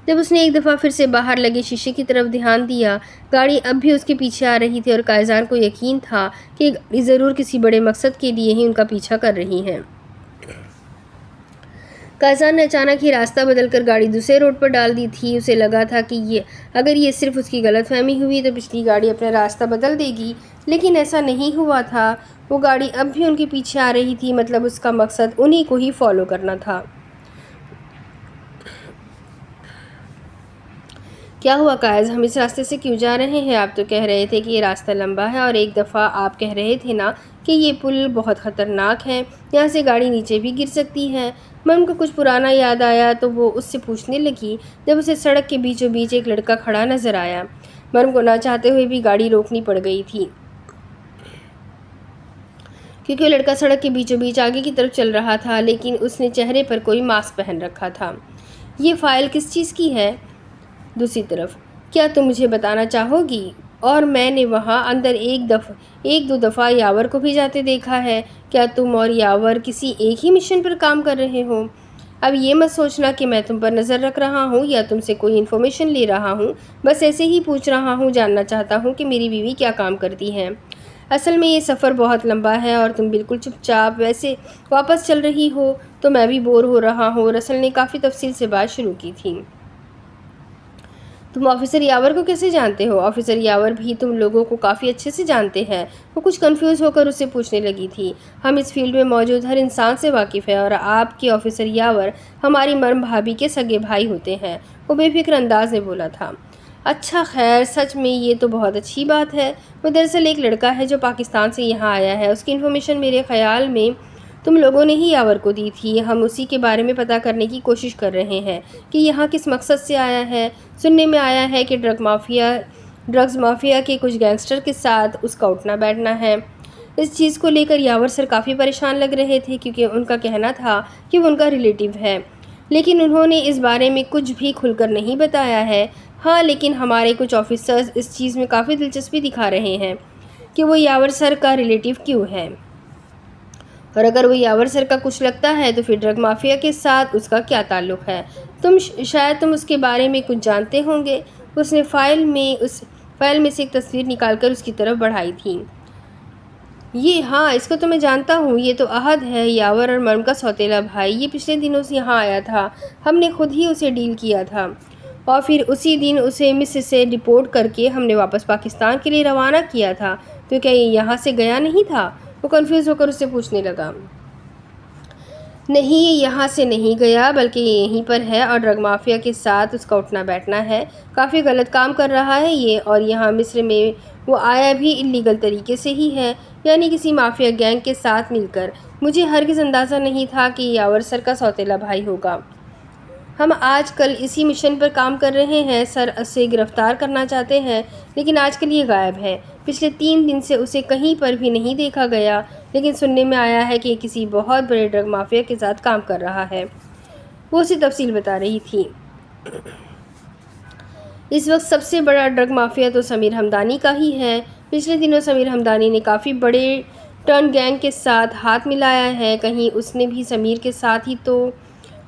جب اس نے ایک دفعہ پھر سے باہر لگے شیشے کی طرف دھیان دیا۔ گاڑی اب بھی اس کے پیچھے آ رہی تھی اور قائزان کو یقین تھا کہ گاڑی ضرور کسی بڑے مقصد کے لیے ہی ان کا پیچھا کر رہی ہے۔ قائزان نے اچانک ہی راستہ بدل کر گاڑی دوسرے روڈ پر ڈال دی تھی۔ اسے لگا تھا کہ اگر یہ صرف اس کی غلط فہمی ہوئی تو پچھلی گاڑی اپنا راستہ بدل دے گی، لیکن ایسا نہیں ہوا تھا۔ وہ گاڑی اب بھی ان کے پیچھے آ رہی تھی، مطلب اس کا مقصد انہی کو ہی فالو کرنا تھا۔ کیا ہوا قائز، ہم اس راستے سے کیوں جا رہے ہیں؟ آپ تو کہہ رہے تھے کہ یہ راستہ لمبا ہے، اور ایک دفعہ آپ کہہ رہے تھے نا کہ یہ پل بہت خطرناک ہے، یہاں سے گاڑی نیچے بھی گر سکتی ہے۔ مرم کو کچھ پرانا یاد آیا تو وہ اس سے پوچھنے لگی، جب اسے سڑک کے بیچوں بیچ ایک لڑکا کھڑا نظر آیا۔ مرم کو نہ چاہتے ہوئے بھی گاڑی روکنی پڑ گئی تھی، کیونکہ وہ لڑکا سڑک کے بیچوں بیچ آگے کی طرف چل رہا تھا، لیکن اس نے چہرے پر کوئی ماسک پہن رکھا تھا۔ یہ فائل کس چیز کی ہے؟ دوسری طرف، کیا تم مجھے بتانا چاہو گی؟ اور میں نے وہاں اندر ایک دو دفعہ یاور کو بھی جاتے دیکھا ہے۔ کیا تم اور یاور کسی ایک ہی مشن پر کام کر رہے ہو؟ اب یہ مت سوچنا کہ میں تم پر نظر رکھ رہا ہوں یا تم سے کوئی انفارمیشن لے رہا ہوں، بس ایسے ہی پوچھ رہا ہوں، جاننا چاہتا ہوں کہ میری بیوی کیا کام کرتی ہے۔ اصل میں یہ سفر بہت لمبا ہے اور تم بالکل چپ چاپ ویسے واپس چل رہی ہو، تو میں بھی بور ہو رہا ہوں۔ رسل نے کافی تفصیل سے بات شروع کی تھی۔ تم آفیسر یاور کو کیسے جانتے ہو؟ آفیسر یاور بھی تم لوگوں کو کافی اچھے سے جانتے ہیں، وہ کچھ کنفیوز ہو کر اسے پوچھنے لگی تھی۔ ہم اس فیلڈ میں موجود ہر انسان سے واقف ہیں، اور آپ کے آفیسر یاور ہماری مرم بھابھی کے سگے بھائی ہوتے ہیں، وہ بے فکر انداز میں بولا تھا۔ اچھا خیر، سچ میں یہ تو بہت اچھی بات ہے۔ وہ دراصل ایک لڑکا ہے جو پاکستان سے یہاں آیا ہے، اس کی انفارمیشن میرے خیال میں تم لوگوں نے ہی یاور کو دی تھی۔ ہم اسی کے بارے میں پتہ کرنے کی کوشش کر رہے ہیں کہ یہاں کس مقصد سے آیا ہے۔ سننے میں آیا ہے کہ ڈرگز مافیا کے کچھ گینگسٹر کے ساتھ اس کا اٹھنا بیٹھنا ہے۔ اس چیز کو لے کر یاور سر کافی پریشان لگ رہے تھے، کیونکہ ان کا کہنا تھا کہ وہ ان کا ریلیٹیو ہے، لیکن انہوں نے اس بارے میں کچھ بھی کھل کر نہیں بتایا ہے۔ ہاں، لیکن ہمارے کچھ آفیسرز اس چیز میں کافی دلچسپی دکھا رہے ہیں کہ وہ یاور سر کا ریلیٹیو کیوں ہے، اور اگر وہ یاور سر کا کچھ لگتا ہے تو پھر ڈرگ مافیا کے ساتھ اس کا کیا تعلق ہے؟ شاید تم اس کے بارے میں کچھ جانتے ہوں گے۔ اس نے فائل میں سے ایک تصویر نکال کر اس کی طرف بڑھائی تھی۔ ہاں، اس کو تو میں جانتا ہوں، یہ تو احد ہے، یاور اور مرم کا سوتیلا بھائی۔ یہ پچھلے دنوں سے یہاں آیا تھا، ہم نے خود ہی اسے ڈیل کیا تھا، اور پھر اسی دن اسے مصر سے ڈپورٹ کر کے ہم نے واپس پاکستان کے لیے روانہ کیا تھا۔ تو کیا یہ یہاں سے گیا نہیں تھا؟ وہ کنفیوز ہو کر اس سے پوچھنے لگا۔ نہیں، یہ یہاں سے نہیں گیا، بلکہ یہ یہیں پر ہے، اور ڈرگ مافیا کے ساتھ اس کا اٹھنا بیٹھنا ہے۔ کافی غلط کام کر رہا ہے یہ، اور یہاں مصر میں وہ آیا بھی انلیگل طریقے سے ہی ہے، یعنی کسی مافیا گینگ کے ساتھ مل کر۔ مجھے ہرگز اندازہ نہیں تھا کہ یاور سر کا سوتیلا بھائی ہوگا۔ ہم آج کل اسی مشن پر کام کر رہے ہیں، سر اسے گرفتار کرنا چاہتے ہیں، لیکن آج کل یہ غائب ہے۔ پچھلے 3 دن سے اسے کہیں پر بھی نہیں دیکھا گیا، لیکن سننے میں آیا ہے کہ یہ کسی بہت بڑے ڈرگ مافیا کے ساتھ کام کر رہا ہے۔ وہ اسے تفصیل بتا رہی تھی۔ اس وقت سب سے بڑا ڈرگ مافیا تو سمیر ہمدانی کا ہی ہے۔ پچھلے دنوں سمیر ہمدانی نے کافی بڑے ٹرن گینگ کے ساتھ ہاتھ ملایا ہے، کہیں اس نے بھی سمیر کے ساتھ ہی تو۔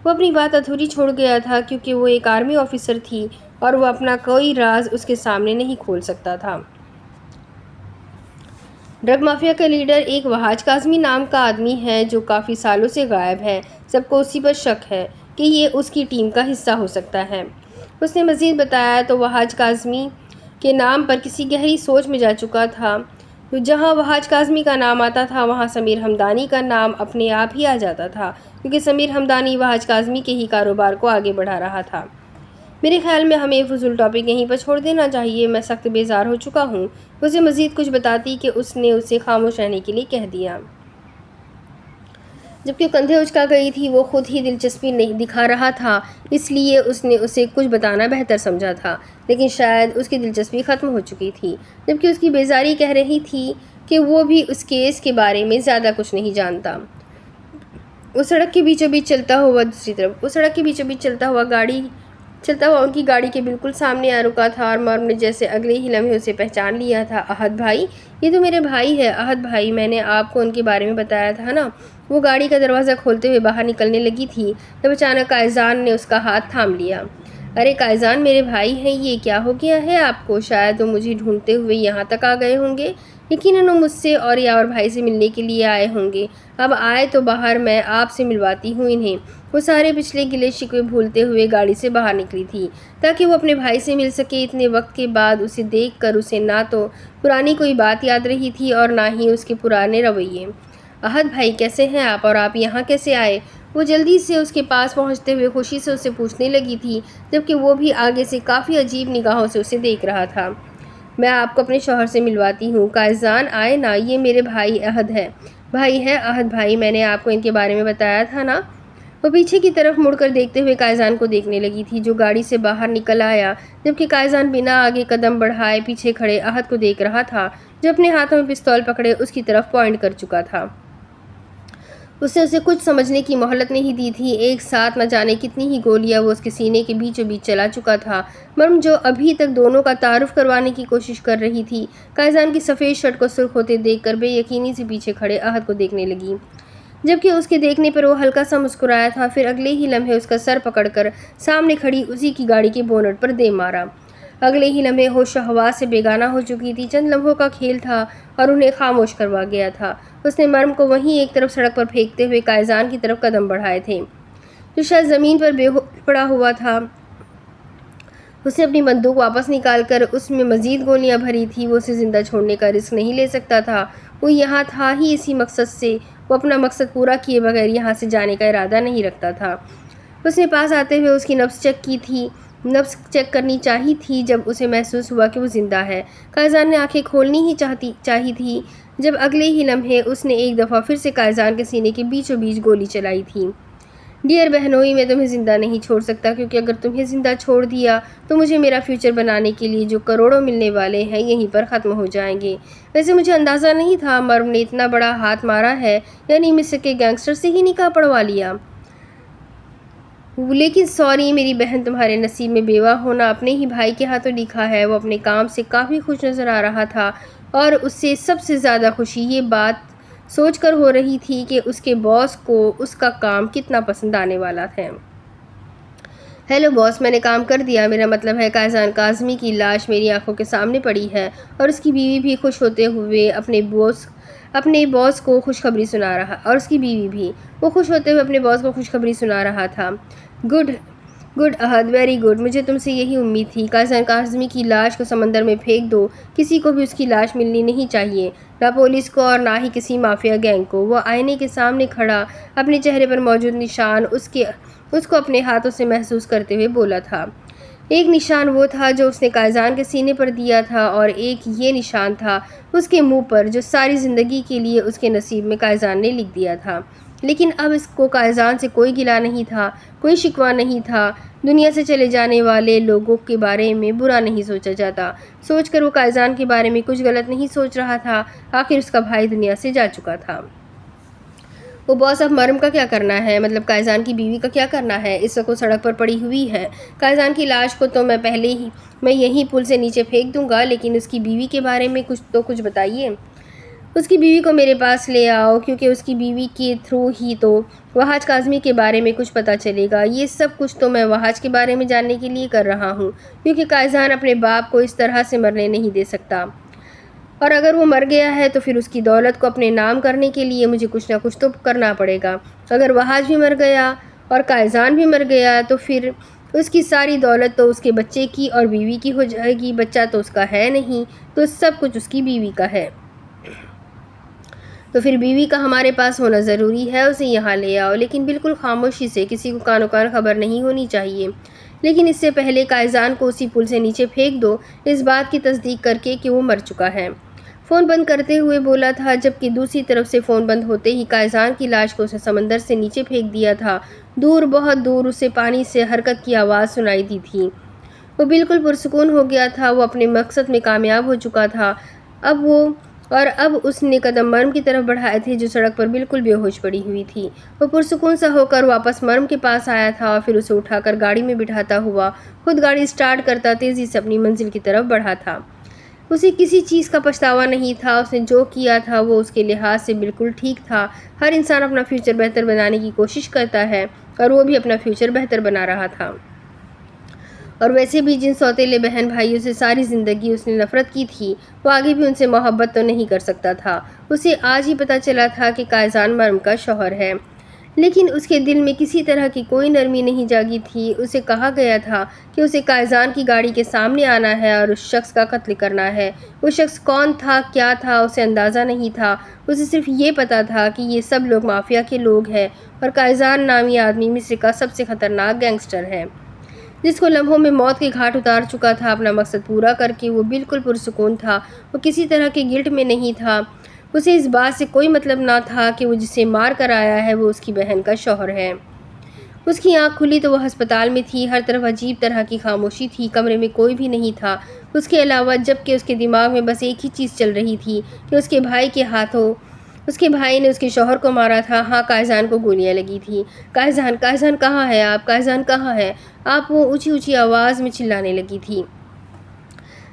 وہ اپنی بات ادھوری چھوڑ گیا تھا، کیونکہ وہ ایک آرمی آفیسر تھی اور وہ اپنا کوئی راز اس کے سامنے نہیں کھول سکتا تھا۔ ڈرگ مافیا کا لیڈر ایک وحاج کاظمی نام کا آدمی ہے جو کافی سالوں سے غائب ہے۔ سب کو اسی پر شک ہے کہ یہ اس کی ٹیم کا حصہ ہو سکتا ہے۔ اس نے مزید بتایا تو وحاج کاظمی کے نام پر کسی گہری سوچ میں جا چکا تھا، تو جہاں وہاج کاظمی کا نام آتا تھا وہاں سمیر ہمدانی کا نام اپنے آپ ہی آ جاتا تھا، کیونکہ سمیر ہمدانی وہاج کاظمی کے ہی کاروبار کو آگے بڑھا رہا تھا۔ میرے خیال میں ہمیں فضول ٹاپک یہیں پر چھوڑ دینا چاہیے، میں سخت بیزار ہو چکا ہوں۔ اسے مزید کچھ بتاتی کہ اس نے اسے خاموش رہنے کے لیے کہہ دیا۔ جبکہ وہ کندھے اچکا گئی تھی، وہ خود ہی دلچسپی نہیں دکھا رہا تھا، اس لیے اس نے اسے کچھ بتانا بہتر سمجھا تھا، لیکن شاید اس کی دلچسپی ختم ہو چکی تھی، جبکہ اس کی بیزاری کہہ رہی تھی کہ وہ بھی اس کیس کے بارے میں زیادہ کچھ نہیں جانتا۔ وہ سڑک کے بیچوں بیچ چلتا ہوا ان کی گاڑی کے بالکل سامنے آ رکا تھا، اور مرم نے جیسے اگلے ہی لمحے اسے پہچان لیا تھا۔ احد بھائی، یہ تو میرے بھائی ہے۔ احد بھائی، میں نے آپ کو ان کے بارے میں بتایا تھا نا۔ وہ گاڑی کا دروازہ کھولتے ہوئے باہر نکلنے لگی تھی، تب اچانک قائزان نے اس کا ہاتھ تھام لیا۔ ارے قائزان، میرے بھائی ہیں یہ، کیا ہو گیا ہے آپ کو؟ شاید وہ مجھے ڈھونڈتے ہوئے یہاں تک آ گئے ہوں گے۔ یقیناً وہ مجھ سے اور یاور بھائی سے ملنے کے لیے آئے ہوں گے۔ اب آئے تو باہر، میں آپ سے ملواتی ہوں انہیں۔ وہ سارے پچھلے گلے شکوے بھولتے ہوئے گاڑی سے باہر نکلی تھی تاکہ وہ اپنے بھائی سے مل سکے۔ اتنے وقت کے بعد اسے دیکھ کر اسے نہ تو پرانی کوئی بات یاد رہی تھی اور نہ ہی اس کے پرانے رویے۔ احد بھائی، کیسے ہیں آپ؟ اور آپ یہاں کیسے آئے؟ وہ جلدی سے اس کے پاس پہنچتے ہوئے خوشی سے اسے پوچھنے لگی تھی، جبکہ وہ بھی آگے سے کافی عجیب نگاہوں سے اسے دیکھ رہا تھا۔ میں آپ کو اپنے شوہر سے ملواتی ہوں۔ قائزان، آئے نا، یہ میرے بھائی احد ہے۔ بھائی ہے احد بھائی، میں نے آپ کو ان کے بارے میں بتایا تھا نا۔ وہ پیچھے کی طرف مڑ کر دیکھتے ہوئے قائزان کو دیکھنے لگی تھی، جو گاڑی سے باہر نکل آیا، جبکہ قائزان بنا آگے قدم بڑھائے پیچھے کھڑے احد کو دیکھ رہا تھا، جو اپنے ہاتھوں میں پستول پکڑے اس کی طرف پوائنٹ کر چکا تھا۔ اس نے اسے کچھ سمجھنے کی مہلت نہیں دی تھی۔ ایک ساتھ نہ جانے کتنی ہی گولیاں وہ اس کے سینے کے بیچوں بیچ چلا چکا تھا۔ مرم، جو ابھی تک دونوں کا تعارف کروانے کی کوشش کر رہی تھی، قائزان کی سفید شرٹ کو سرخ ہوتے دیکھ کر بے یقینی سے پیچھے کھڑے احد کو دیکھنے لگی، جبکہ اس کے دیکھنے پر وہ ہلکا سا مسکرایا تھا، پھر اگلے ہی لمحے اس کا سر پکڑ کر سامنے کھڑی اسی کی گاڑی کے بونٹ پر دے مارا۔ اگلے ہی لمحے ہوش و حواس سے بیگانہ ہو چکی تھی۔ چند لمحوں کا کھیل تھا اور انہیں خاموش کروا گیا تھا۔ اس نے مرم کو وہیں ایک طرف سڑک پر پھینکتے ہوئے قائزان کی طرف قدم بڑھائے تھے، جو شاید زمین پر بے ہوش پڑا ہوا تھا۔ اس نے اپنی بندوق واپس نکال کر اس میں مزید گولیاں بھری تھی۔ وہ اسے زندہ چھوڑنے کا رسک نہیں لے سکتا تھا۔ وہ یہاں تھا ہی اسی مقصد سے، وہ اپنا مقصد پورا کیے بغیر یہاں سے جانے کا ارادہ نہیں رکھتا تھا۔ اس نے پاس آتے ہوئے اس کی نبض چیک کرنی چاہی تھی، جب اسے محسوس ہوا کہ وہ زندہ ہے۔ قائزان نے آنکھیں کھولنی ہی چاہی تھی، جب اگلے ہی لمحے اس نے ایک دفعہ پھر سے قائزان کے سینے کے بیچوں بیچ گولی چلائی تھی۔ ڈیئر بہنوئی، میں تمہیں زندہ نہیں چھوڑ سکتا، کیونکہ اگر تمہیں زندہ چھوڑ دیا تو مجھے میرا فیوچر بنانے کے لیے جو کروڑوں ملنے والے ہیں یہیں پر ختم ہو جائیں گے۔ ویسے مجھے اندازہ نہیں تھا مرم نے اتنا بڑا ہاتھ مارا ہے، یعنی مصر کے گینگسٹر سے ہی نکاح پڑوا لیا۔ لیکن سوری میری بہن، تمہارے نصیب میں بیوہ ہونا اپنے ہی بھائی کے ہاتھوں لکھا ہے۔ وہ اپنے کام سے کافی خوش نظر آ رہا تھا، اور اسے سب سے زیادہ خوشی یہ بات سوچ کر ہو رہی تھی کہ اس کے باس کو اس کا کام کتنا پسند آنے والا ہے۔ ہیلو باس، میں نے کام کر دیا۔ میرا مطلب ہے قائزان کاظمی کی لاش میری آنکھوں کے سامنے پڑی ہے، اور اس کی بیوی بھی خوش ہوتے ہوئے اپنے باس کو خوشخبری سنا رہا تھا۔ گڈ احد، ویری گڈ، مجھے تم سے یہی امید تھی۔ قائزان کاظمی کی لاش کو سمندر میں پھینک دو، کسی کو بھی اس کی لاش ملنی نہیں چاہیے، نہ پولیس کو اور نہ ہی کسی مافیا گینگ کو۔ وہ آئینے کے سامنے کھڑا اپنے چہرے پر موجود نشان اس کو اپنے ہاتھوں سے محسوس کرتے ہوئے بولا تھا۔ ایک نشان وہ تھا جو اس نے قائزان کے سینے پر دیا تھا، اور ایک یہ نشان تھا اس کے منہ پر، جو ساری زندگی کے لیے اس کے نصیب میں قائزان نے لکھ دیا تھا۔ لیکن اب اس کو قائزان سے کوئی گلہ نہیں تھا، کوئی شکوہ نہیں تھا۔ دنیا سے چلے جانے والے لوگوں کے بارے میں برا نہیں سوچا جاتا۔ سوچ کر وہ قائزان کے بارے میں کچھ غلط نہیں سوچ رہا تھا، آخر اس کا بھائی دنیا سے جا چکا تھا۔ وہ باس، اب مرم کا کیا کرنا ہے؟ مطلب قائزان کی بیوی کا کیا کرنا ہے؟ اس وقت وہ سڑک پر پڑی ہوئی ہے۔ قائزان کی لاش کو تو میں یہیں پل سے نیچے پھینک دوں گا، لیکن اس کی بیوی کے بارے میں کچھ بتائیے۔ اس کی بیوی کو میرے پاس لے آؤ، کیونکہ اس کی بیوی کے تھرو ہی تو وہاج کاظمی کے بارے میں کچھ پتہ چلے گا۔ یہ سب کچھ تو میں وہاج کے بارے میں جاننے کے لیے کر رہا ہوں، کیونکہ قائزان اپنے باپ کو اس طرح سے مرنے نہیں دے سکتا، اور اگر وہ مر گیا ہے تو پھر اس کی دولت کو اپنے نام کرنے کے لیے مجھے کچھ نہ کچھ تو کرنا پڑے گا۔ اگر وہاج بھی مر گیا اور قائزان بھی مر گیا تو پھر اس کی ساری دولت تو اس کے بچے کی اور بیوی کی ہو جائے گی۔ بچہ تو اس کا ہے نہیں، تو سب کچھ اس کی بیوی کا ہے۔ تو پھر بیوی کا ہمارے پاس ہونا ضروری ہے، اسے یہاں لے آؤ، لیکن بالکل خاموشی سے، کسی کو کانو کان خبر نہیں ہونی چاہیے۔ لیکن اس سے پہلے قائزان کو اسی پل سے نیچے پھینک دو، اس بات کی تصدیق کر کے کہ وہ مر چکا ہے۔ فون بند کرتے ہوئے بولا تھا، جبکہ دوسری طرف سے فون بند ہوتے ہی قائزان کی لاش کو اسے سمندر سے نیچے پھینک دیا تھا۔ دور، بہت دور اسے پانی سے حرکت کی آواز سنائی دی تھی۔ وہ بالکل پرسکون ہو گیا تھا، وہ اپنے مقصد میں کامیاب ہو چکا تھا۔ اب اس نے قدم مرم کی طرف بڑھائے تھے جو سڑک پر بالکل بے ہوش پڑی ہوئی تھی۔ وہ پرسکون سا ہو کر واپس مرم کے پاس آیا تھا اور پھر اسے اٹھا کر گاڑی میں بٹھاتا ہوا خود گاڑی سٹارٹ کرتا تیزی سے اپنی منزل کی طرف بڑھا تھا۔ اسے کسی چیز کا پچھتاوا نہیں تھا، اس نے جو کیا تھا وہ اس کے لحاظ سے بالکل ٹھیک تھا۔ ہر انسان اپنا فیوچر بہتر بنانے کی کوشش کرتا ہے اور وہ بھی اپنا فیوچر بہتر بنا رہا تھا۔ اور ویسے بھی جن سوتیلے بہن بھائیوں سے ساری زندگی اس نے نفرت کی تھی، وہ آگے بھی ان سے محبت تو نہیں کر سکتا تھا۔ اسے آج ہی پتہ چلا تھا کہ قائزان مرم کا شوہر ہے، لیکن اس کے دل میں کسی طرح کی کوئی نرمی نہیں جاگی تھی۔ اسے کہا گیا تھا کہ اسے قائزان کی گاڑی کے سامنے آنا ہے اور اس شخص کا قتل کرنا ہے۔ وہ شخص کون تھا، کیا تھا، اسے اندازہ نہیں تھا۔ اسے صرف یہ پتا تھا کہ یہ سب لوگ مافیا کے لوگ ہیں اور قائزان نامی آدمی مصر کا سب سے خطرناک گینگسٹر ہے، جس کو لمحوں میں موت کے گھاٹ اتار چکا تھا۔ اپنا مقصد پورا کر کے وہ بالکل پرسکون تھا، وہ کسی طرح کے گلٹ میں نہیں تھا۔ اسے اس بات سے کوئی مطلب نہ تھا کہ وہ جسے مار کر آیا ہے وہ اس کی بہن کا شوہر ہے۔ اس کی آنکھ کھلی تو وہ ہسپتال میں تھی۔ ہر طرف عجیب طرح کی خاموشی تھی، کمرے میں کوئی بھی نہیں تھا اس کے علاوہ، جبکہ اس کے دماغ میں بس ایک ہی چیز چل رہی تھی کہ اس کے بھائی کے ہاتھوں اس کے بھائی نے اس کے شوہر کو مارا تھا۔ ہاں، قائزان کو گولیاں لگی تھیں۔ قائزان، قائزان کہاں ہے آپ؟ قائزان کہاں ہے آپ؟ وہ اونچی اونچی آواز میں چلانے لگی تھی۔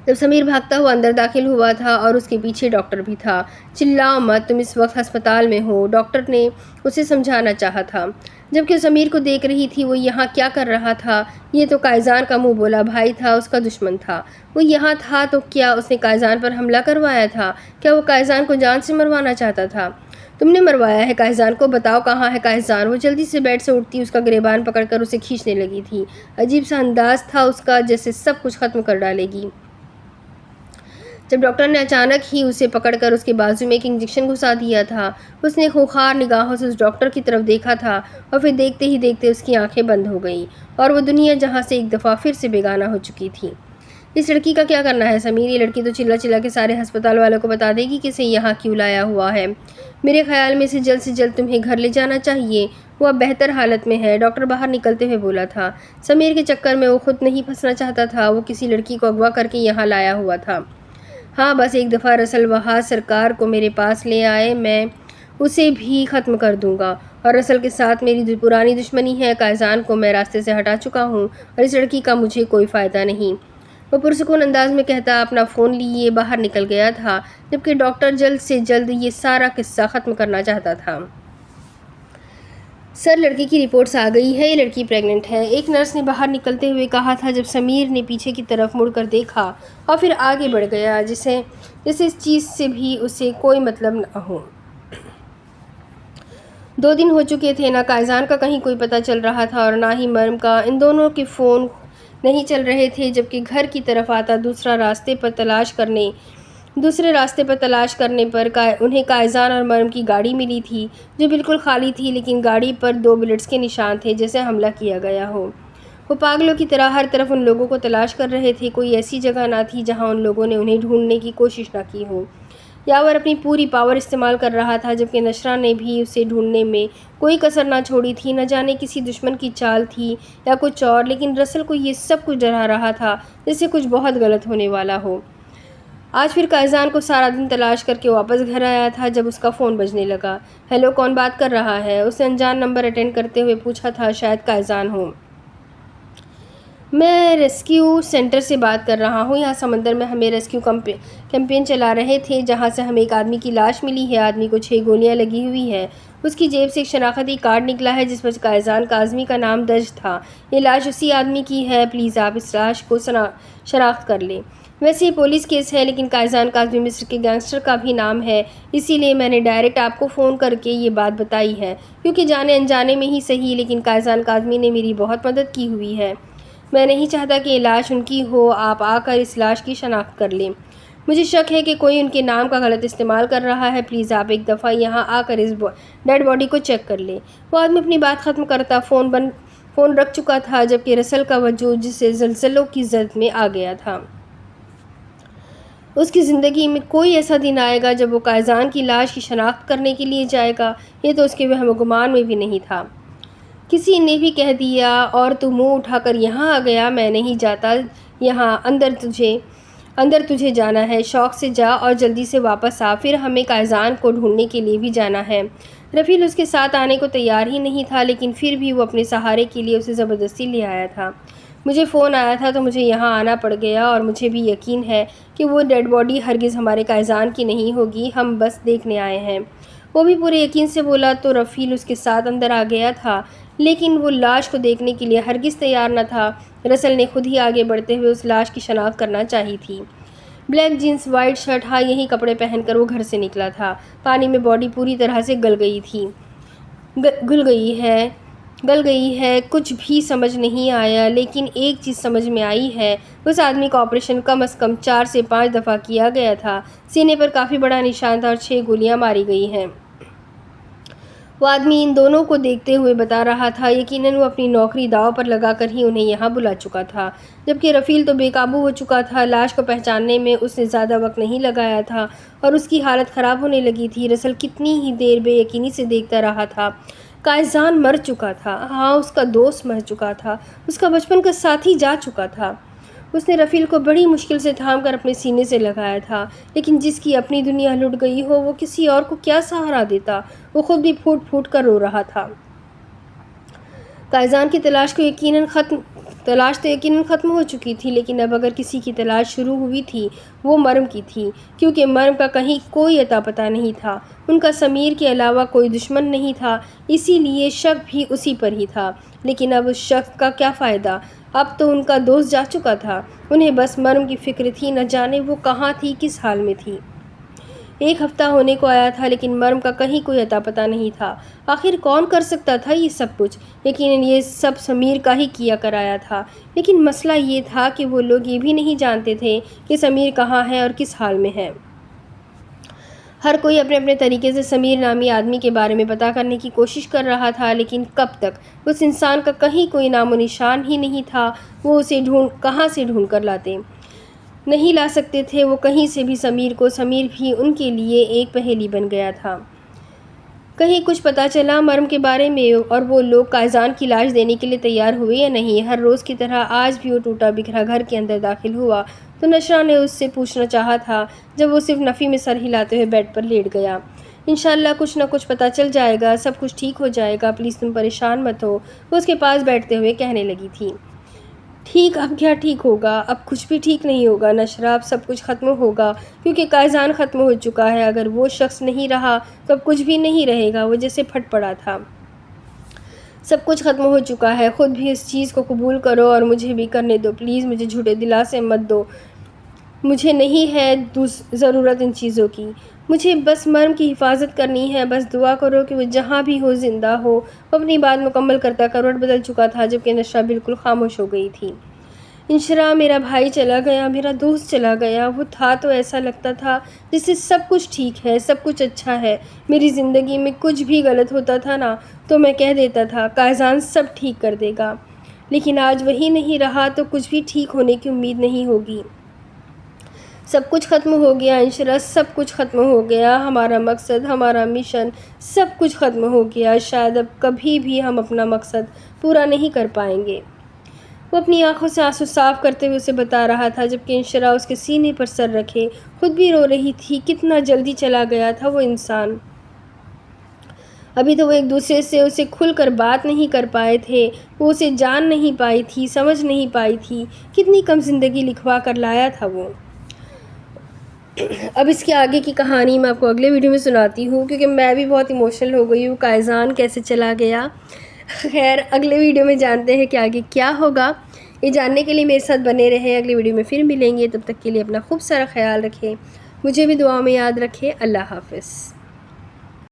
جب سمیر بھاگتا ہوا اندر داخل ہوا تھا اور اس کے پیچھے ڈاکٹر بھی تھا۔ چلاؤ مت، تم اس وقت ہسپتال میں ہو، ڈاکٹر نے اسے سمجھانا چاہا تھا۔ جبکہ سمیر کو دیکھ رہی تھی، وہ یہاں کیا کر رہا تھا؟ یہ تو قائزان کا منہ بولا بھائی تھا، اس کا دشمن تھا۔ وہ یہاں تھا تو کیا اس نے قائزان پر حملہ کروایا تھا؟ کیا وہ قائزان کو جان سے مروانا چاہتا تھا؟ تم نے مروایا ہے قائزان کو، بتاؤ کہاں ہے قائزان؟ وہ جلدی سے بیڈ سے اٹھتی اس کا گریبان پکڑ کر اسے کھینچنے لگی تھی۔ عجیب سا انداز تھا اس کا، جیسے سب کچھ ختم کر ڈالے گی۔ جب ڈاکٹر نے اچانک ہی اسے پکڑ کر اس کے بازو میں ایک انجیکشن گھسا دیا تھا، اس نے خوخار نگاہوں سے اس ڈاکٹر کی طرف دیکھا تھا اور پھر دیکھتے ہی دیکھتے اس کی آنکھیں بند ہو گئیں اور وہ دنیا جہاں سے ایک دفعہ پھر سے بیگانہ ہو چکی تھی۔ اس لڑکی کا کیا کرنا ہے سمیر؟ یہ لڑکی تو چلا چلا کے سارے ہسپتال والوں کو بتا دے گی کہ اسے یہاں کیوں لایا ہوا ہے۔ میرے خیال میں اسے جلد سے جلد تمہیں گھر لے جانا چاہیے، وہ اب بہتر حالت میں ہے، ڈاکٹر باہر نکلتے ہوئے بولا تھا۔ سمیر کے چکر میں وہ خود نہیں پھنسنا چاہتا تھا، وہ کسی لڑکی کو اغوا کر کے یہاں لایا ہوا تھا۔ ہاں، بس ایک دفعہ رسل وہاز سرکار کو میرے پاس لے آئے، میں اسے بھی ختم کر دوں گا، اور رسل کے ساتھ میری پرانی دشمنی ہے۔ قائزان کو میں راستے سے ہٹا چکا ہوں اور اس لڑکی کا مجھے کوئی فائدہ نہیں، وہ پرسکون انداز میں کہتا اپنا فون لیے باہر نکل گیا تھا، جبکہ ڈاکٹر جلد سے جلد یہ سارا قصہ ختم کرنا چاہتا تھا۔ سر، لڑکی کی رپورٹس آ گئی ہے، یہ لڑکی پریگننٹ ہے، ایک نرس نے باہر نکلتے ہوئے کہا تھا جب سمیر نے پیچھے کی طرف مڑ کر دیکھا اور پھر آگے بڑھ گیا، جیسے اس چیز سے بھی اسے کوئی مطلب نہ ہو۔ 2 دن ہو چکے تھے، نہ قائزان کا کہیں کوئی پتہ چل رہا تھا اور نہ ہی مرم کا۔ ان دونوں کے فون نہیں چل رہے تھے، جبکہ گھر کی طرف آتا دوسرے راستے پر تلاش کرنے پر انہیں قائزان اور مرم کی گاڑی ملی تھی جو بالکل خالی تھی، لیکن گاڑی پر 2 بلٹس کے نشان تھے جیسے حملہ کیا گیا ہو۔ وہ پاگلوں کی طرح ہر طرف ان لوگوں کو تلاش کر رہے تھے، کوئی ایسی جگہ نہ تھی جہاں ان لوگوں نے انہیں ڈھونڈنے کی کوشش نہ کی ہو۔ یاور اپنی پوری پاور استعمال کر رہا تھا، جبکہ نشرہ نے بھی اسے ڈھونڈنے میں کوئی کسر نہ چھوڑی تھی، نہ جانے کسی دشمن کی چال تھی یا کچھ اور، لیکن رسل کو یہ سب کچھ ڈرا رہا تھا جیسے کچھ بہت غلط ہونے والا ہو۔ آج پھر قائزان کو سارا دن تلاش کر کے واپس گھر آیا تھا جب اس کا فون بجنے لگا۔ ہیلو، کون بات کر رہا ہے؟ اس نے انجان نمبر اٹینڈ کرتے ہوئے پوچھا تھا۔ شاید قائزان ہو۔ میں ریسکیو سینٹر سے بات کر رہا ہوں، یہاں سمندر میں ہمیں ریسکیو کیمپین چلا رہے تھے جہاں سے ہمیں ایک آدمی کی لاش ملی ہے، آدمی کو 6 گولیاں لگی ہوئی ہیں، اس کی جیب سے ایک شناختی کارڈ نکلا ہے جس پر قائزان کاظمی کا نام درج تھا، یہ لاش اسی آدمی کی ہے، پلیز آپ اس لاش کو شناخت کر لیں۔ ویسے یہ پولیس کیس ہے، لیکن قائزان کاظمی مصر کے گینگسٹر کا بھی نام ہے، اسی لیے میں نے ڈائریکٹ آپ کو فون کر کے یہ بات بتائی ہے، کیونکہ جانے انجانے میں ہی صحیح لیکن قائزان کاظمی نے میری بہت مدد کی ہوئی ہے۔ میں نہیں چاہتا کہ یہ لاش ان کی ہو، آپ آ کر اس لاش کی شناخت کر لیں۔ مجھے شک ہے کہ کوئی ان کے نام کا غلط استعمال کر رہا ہے، پلیز آپ ایک دفعہ یہاں آ کر اس ڈیڈ باڈی کو چیک کر لیں۔ وہ آدمی اپنی بات ختم کرتا فون رکھ چکا تھا، جبکہ رسل کا وجود جسے زلزلوں کی زد میں آ گیا تھا۔ اس کی زندگی میں کوئی ایسا دن آئے گا جب وہ قائزان کی لاش کی شناخت کرنے کے لیے جائے گا، یہ تو اس کے وہم و گمان میں بھی نہیں تھا۔ کسی نے بھی کہہ دیا اور تو منہ اٹھا کر یہاں آ گیا، میں نہیں جاتا یہاں، اندر تجھے جانا ہے، شوق سے جا اور جلدی سے واپس آ، پھر ہمیں قائزان کو ڈھونڈنے کے لیے بھی جانا ہے۔ رفیل اس کے ساتھ آنے کو تیار ہی نہیں تھا، لیکن پھر بھی وہ اپنے سہارے کے لیے اسے زبردستی لے آیا تھا۔ مجھے فون آیا تھا تو مجھے یہاں آنا پڑ گیا، اور مجھے بھی یقین ہے کہ وہ ڈیڈ باڈی ہرگز ہمارے قائزان کی نہیں ہوگی، ہم بس دیکھنے آئے ہیں۔ وہ بھی پورے یقین سے بولا تو رفیل اس کے ساتھ اندر آ گیا تھا، لیکن وہ لاش کو دیکھنے کے لیے ہرگز تیار نہ تھا۔ رسل نے خود ہی آگے بڑھتے ہوئے اس لاش کی شناخت کرنا چاہی تھی۔ بلیک جینز، وائٹ شرٹ، ہاں یہی کپڑے پہن کر وہ گھر سے نکلا تھا۔ پانی میں باڈی پوری طرح سے گل گئی ہے، کچھ بھی سمجھ نہیں آیا، لیکن ایک چیز سمجھ میں آئی ہے، اس آدمی کا آپریشن کم از کم 4 سے 5 دفعہ کیا گیا تھا، سینے پر کافی بڑا نشان تھا اور 6 گولیاں ماری گئی ہیں۔ وہ آدمی ان دونوں کو دیکھتے ہوئے بتا رہا تھا، یقیناً وہ اپنی نوکری داؤ پر لگا کر ہی انہیں یہاں بلا چکا تھا، جبکہ رفیل تو بے قابو ہو چکا تھا۔ لاش کو پہچاننے میں اس نے زیادہ وقت نہیں لگایا تھا اور اس کی حالت خراب ہونے لگی تھی۔ رسل کتنی ہی دیر بے یقینی سے دیکھتا رہا تھا۔ قائزان مر چکا تھا، ہاں اس کا دوست مر چکا تھا، اس کا بچپن کا ساتھی جا چکا تھا۔ اس نے رفیل کو بڑی مشکل سے تھام کر اپنے سینے سے لگایا تھا، لیکن جس کی اپنی دنیا لٹ گئی ہو وہ کسی اور کو کیا سہارا دیتا؟ وہ خود بھی پھوٹ پھوٹ کر رو رہا تھا۔ قائزان کی تلاش تو یقیناً ختم ہو چکی تھی، لیکن اب اگر کسی کی تلاش شروع ہوئی تھی وہ مرم کی تھی، کیونکہ مرم کا کہیں کوئی اتا پتہ نہیں تھا۔ ان کا سمیر کے علاوہ کوئی دشمن نہیں تھا، اسی لیے شک بھی اسی پر ہی تھا، لیکن اب اس شک کا کیا فائدہ؟ اب تو ان کا دوست جا چکا تھا، انہیں بس مرم کی فکر تھی، نہ جانے وہ کہاں تھی، کس حال میں تھی۔ 1 ہفتہ ہونے کو آیا تھا، لیکن مرم کا کہیں کوئی اتا پتہ نہیں تھا۔ آخر کون کر سکتا تھا یہ سب کچھ؟ یقیناً یہ سب سمیر کا ہی کیا کرایا تھا، لیکن مسئلہ یہ تھا کہ وہ لوگ یہ بھی نہیں جانتے تھے کہ سمیر کہاں ہے اور کس حال میں ہے۔ ہر کوئی اپنے اپنے طریقے سے سمیر نامی آدمی کے بارے میں پتہ کرنے کی کوشش کر رہا تھا، لیکن کب تک؟ اس انسان کا کہیں کوئی نام و نشان ہی نہیں تھا، وہ اسے کہاں سے ڈھونڈ کر لاتے؟ نہیں لا سکتے تھے وہ کہیں سے بھی سمیر کو۔ سمیر بھی ان کے لیے ایک پہیلی بن گیا تھا۔ کہیں کچھ پتہ چلا مرم کے بارے میں، اور وہ لوگ قائزان کی لاش دینے کے لیے تیار ہوئے یا نہیں؟ ہر روز کی طرح آج بھی وہ ٹوٹا بکھرا گھر کے اندر داخل ہوا تو نشرہ نے اس سے پوچھنا چاہا تھا، جب وہ صرف نفی میں سر ہلاتے ہوئے بیڈ پر لیٹ گیا۔ انشاءاللہ کچھ نہ کچھ پتہ چل جائے گا، سب کچھ ٹھیک ہو جائے گا، پلیز تم پریشان مت ہو، وہ اس کے پاس بیٹھتے ہوئے کہنے لگی تھی۔ ٹھیک؟ اب کیا ٹھیک ہوگا؟ اب کچھ بھی ٹھیک نہیں ہوگا نشرہ، اب سب کچھ ختم ہوگا، کیونکہ قائزان ختم ہو چکا ہے۔ اگر وہ شخص نہیں رہا تو اب کچھ بھی نہیں رہے گا، وہ جیسے پھٹ پڑا تھا۔ سب کچھ ختم ہو چکا ہے، خود بھی اس چیز کو قبول کرو اور مجھے بھی کرنے دو، پلیز مجھے جھوٹے دلاسے مت دو، مجھے نہیں ہے ضرورت ان چیزوں کی، مجھے بس مرم کی حفاظت کرنی ہے، بس دعا کرو کہ وہ جہاں بھی ہو زندہ ہو۔ وہ اپنی بات مکمل کرتا کروٹ بدل چکا تھا، جبکہ نشرہ بالکل خاموش ہو گئی تھی۔ انشرا، میرا بھائی چلا گیا، میرا دوست چلا گیا، وہ تھا تو ایسا لگتا تھا جسے سب کچھ ٹھیک ہے، سب کچھ اچھا ہے، میری زندگی میں کچھ بھی غلط ہوتا تھا نا تو میں کہہ دیتا تھا قائزان سب ٹھیک کر دے گا، لیکن آج وہی نہیں رہا تو کچھ بھی ٹھیک ہونے کی امید نہیں ہوگی۔ سب کچھ ختم ہو گیا انشرا، سب کچھ ختم ہو گیا، ہمارا مقصد، ہمارا مشن، سب کچھ ختم ہو گیا، شاید اب کبھی بھی ہم اپنا مقصد پورا نہیں کر پائیں گے۔ وہ اپنی آنکھوں سے آنسو صاف کرتے ہوئے اسے بتا رہا تھا، جبکہ انشرا اس کے سینے پر سر رکھے خود بھی رو رہی تھی۔ کتنا جلدی چلا گیا تھا وہ انسان، ابھی تو وہ ایک دوسرے سے اسے کھل کر بات نہیں کر پائے تھے، وہ اسے جان نہیں پائی تھی، سمجھ نہیں پائی تھی، کتنی کم زندگی لکھوا کر لایا تھا وہ۔ اب اس کے آگے کی کہانی میں آپ کو اگلے ویڈیو میں سناتی ہوں، کیونکہ میں بھی بہت ایموشنل ہو گئی ہوں، قائزان کیسے چلا گیا۔ خیر اگلے ویڈیو میں جانتے ہیں کہ آگے کیا ہوگا۔ یہ جاننے کے لیے میرے ساتھ بنے رہیں، اگلی ویڈیو میں پھر ملیں گے، تب تک کے لیے اپنا خوب سارا خیال رکھیں، مجھے بھی دعاؤں میں یاد رکھیں۔ اللہ حافظ۔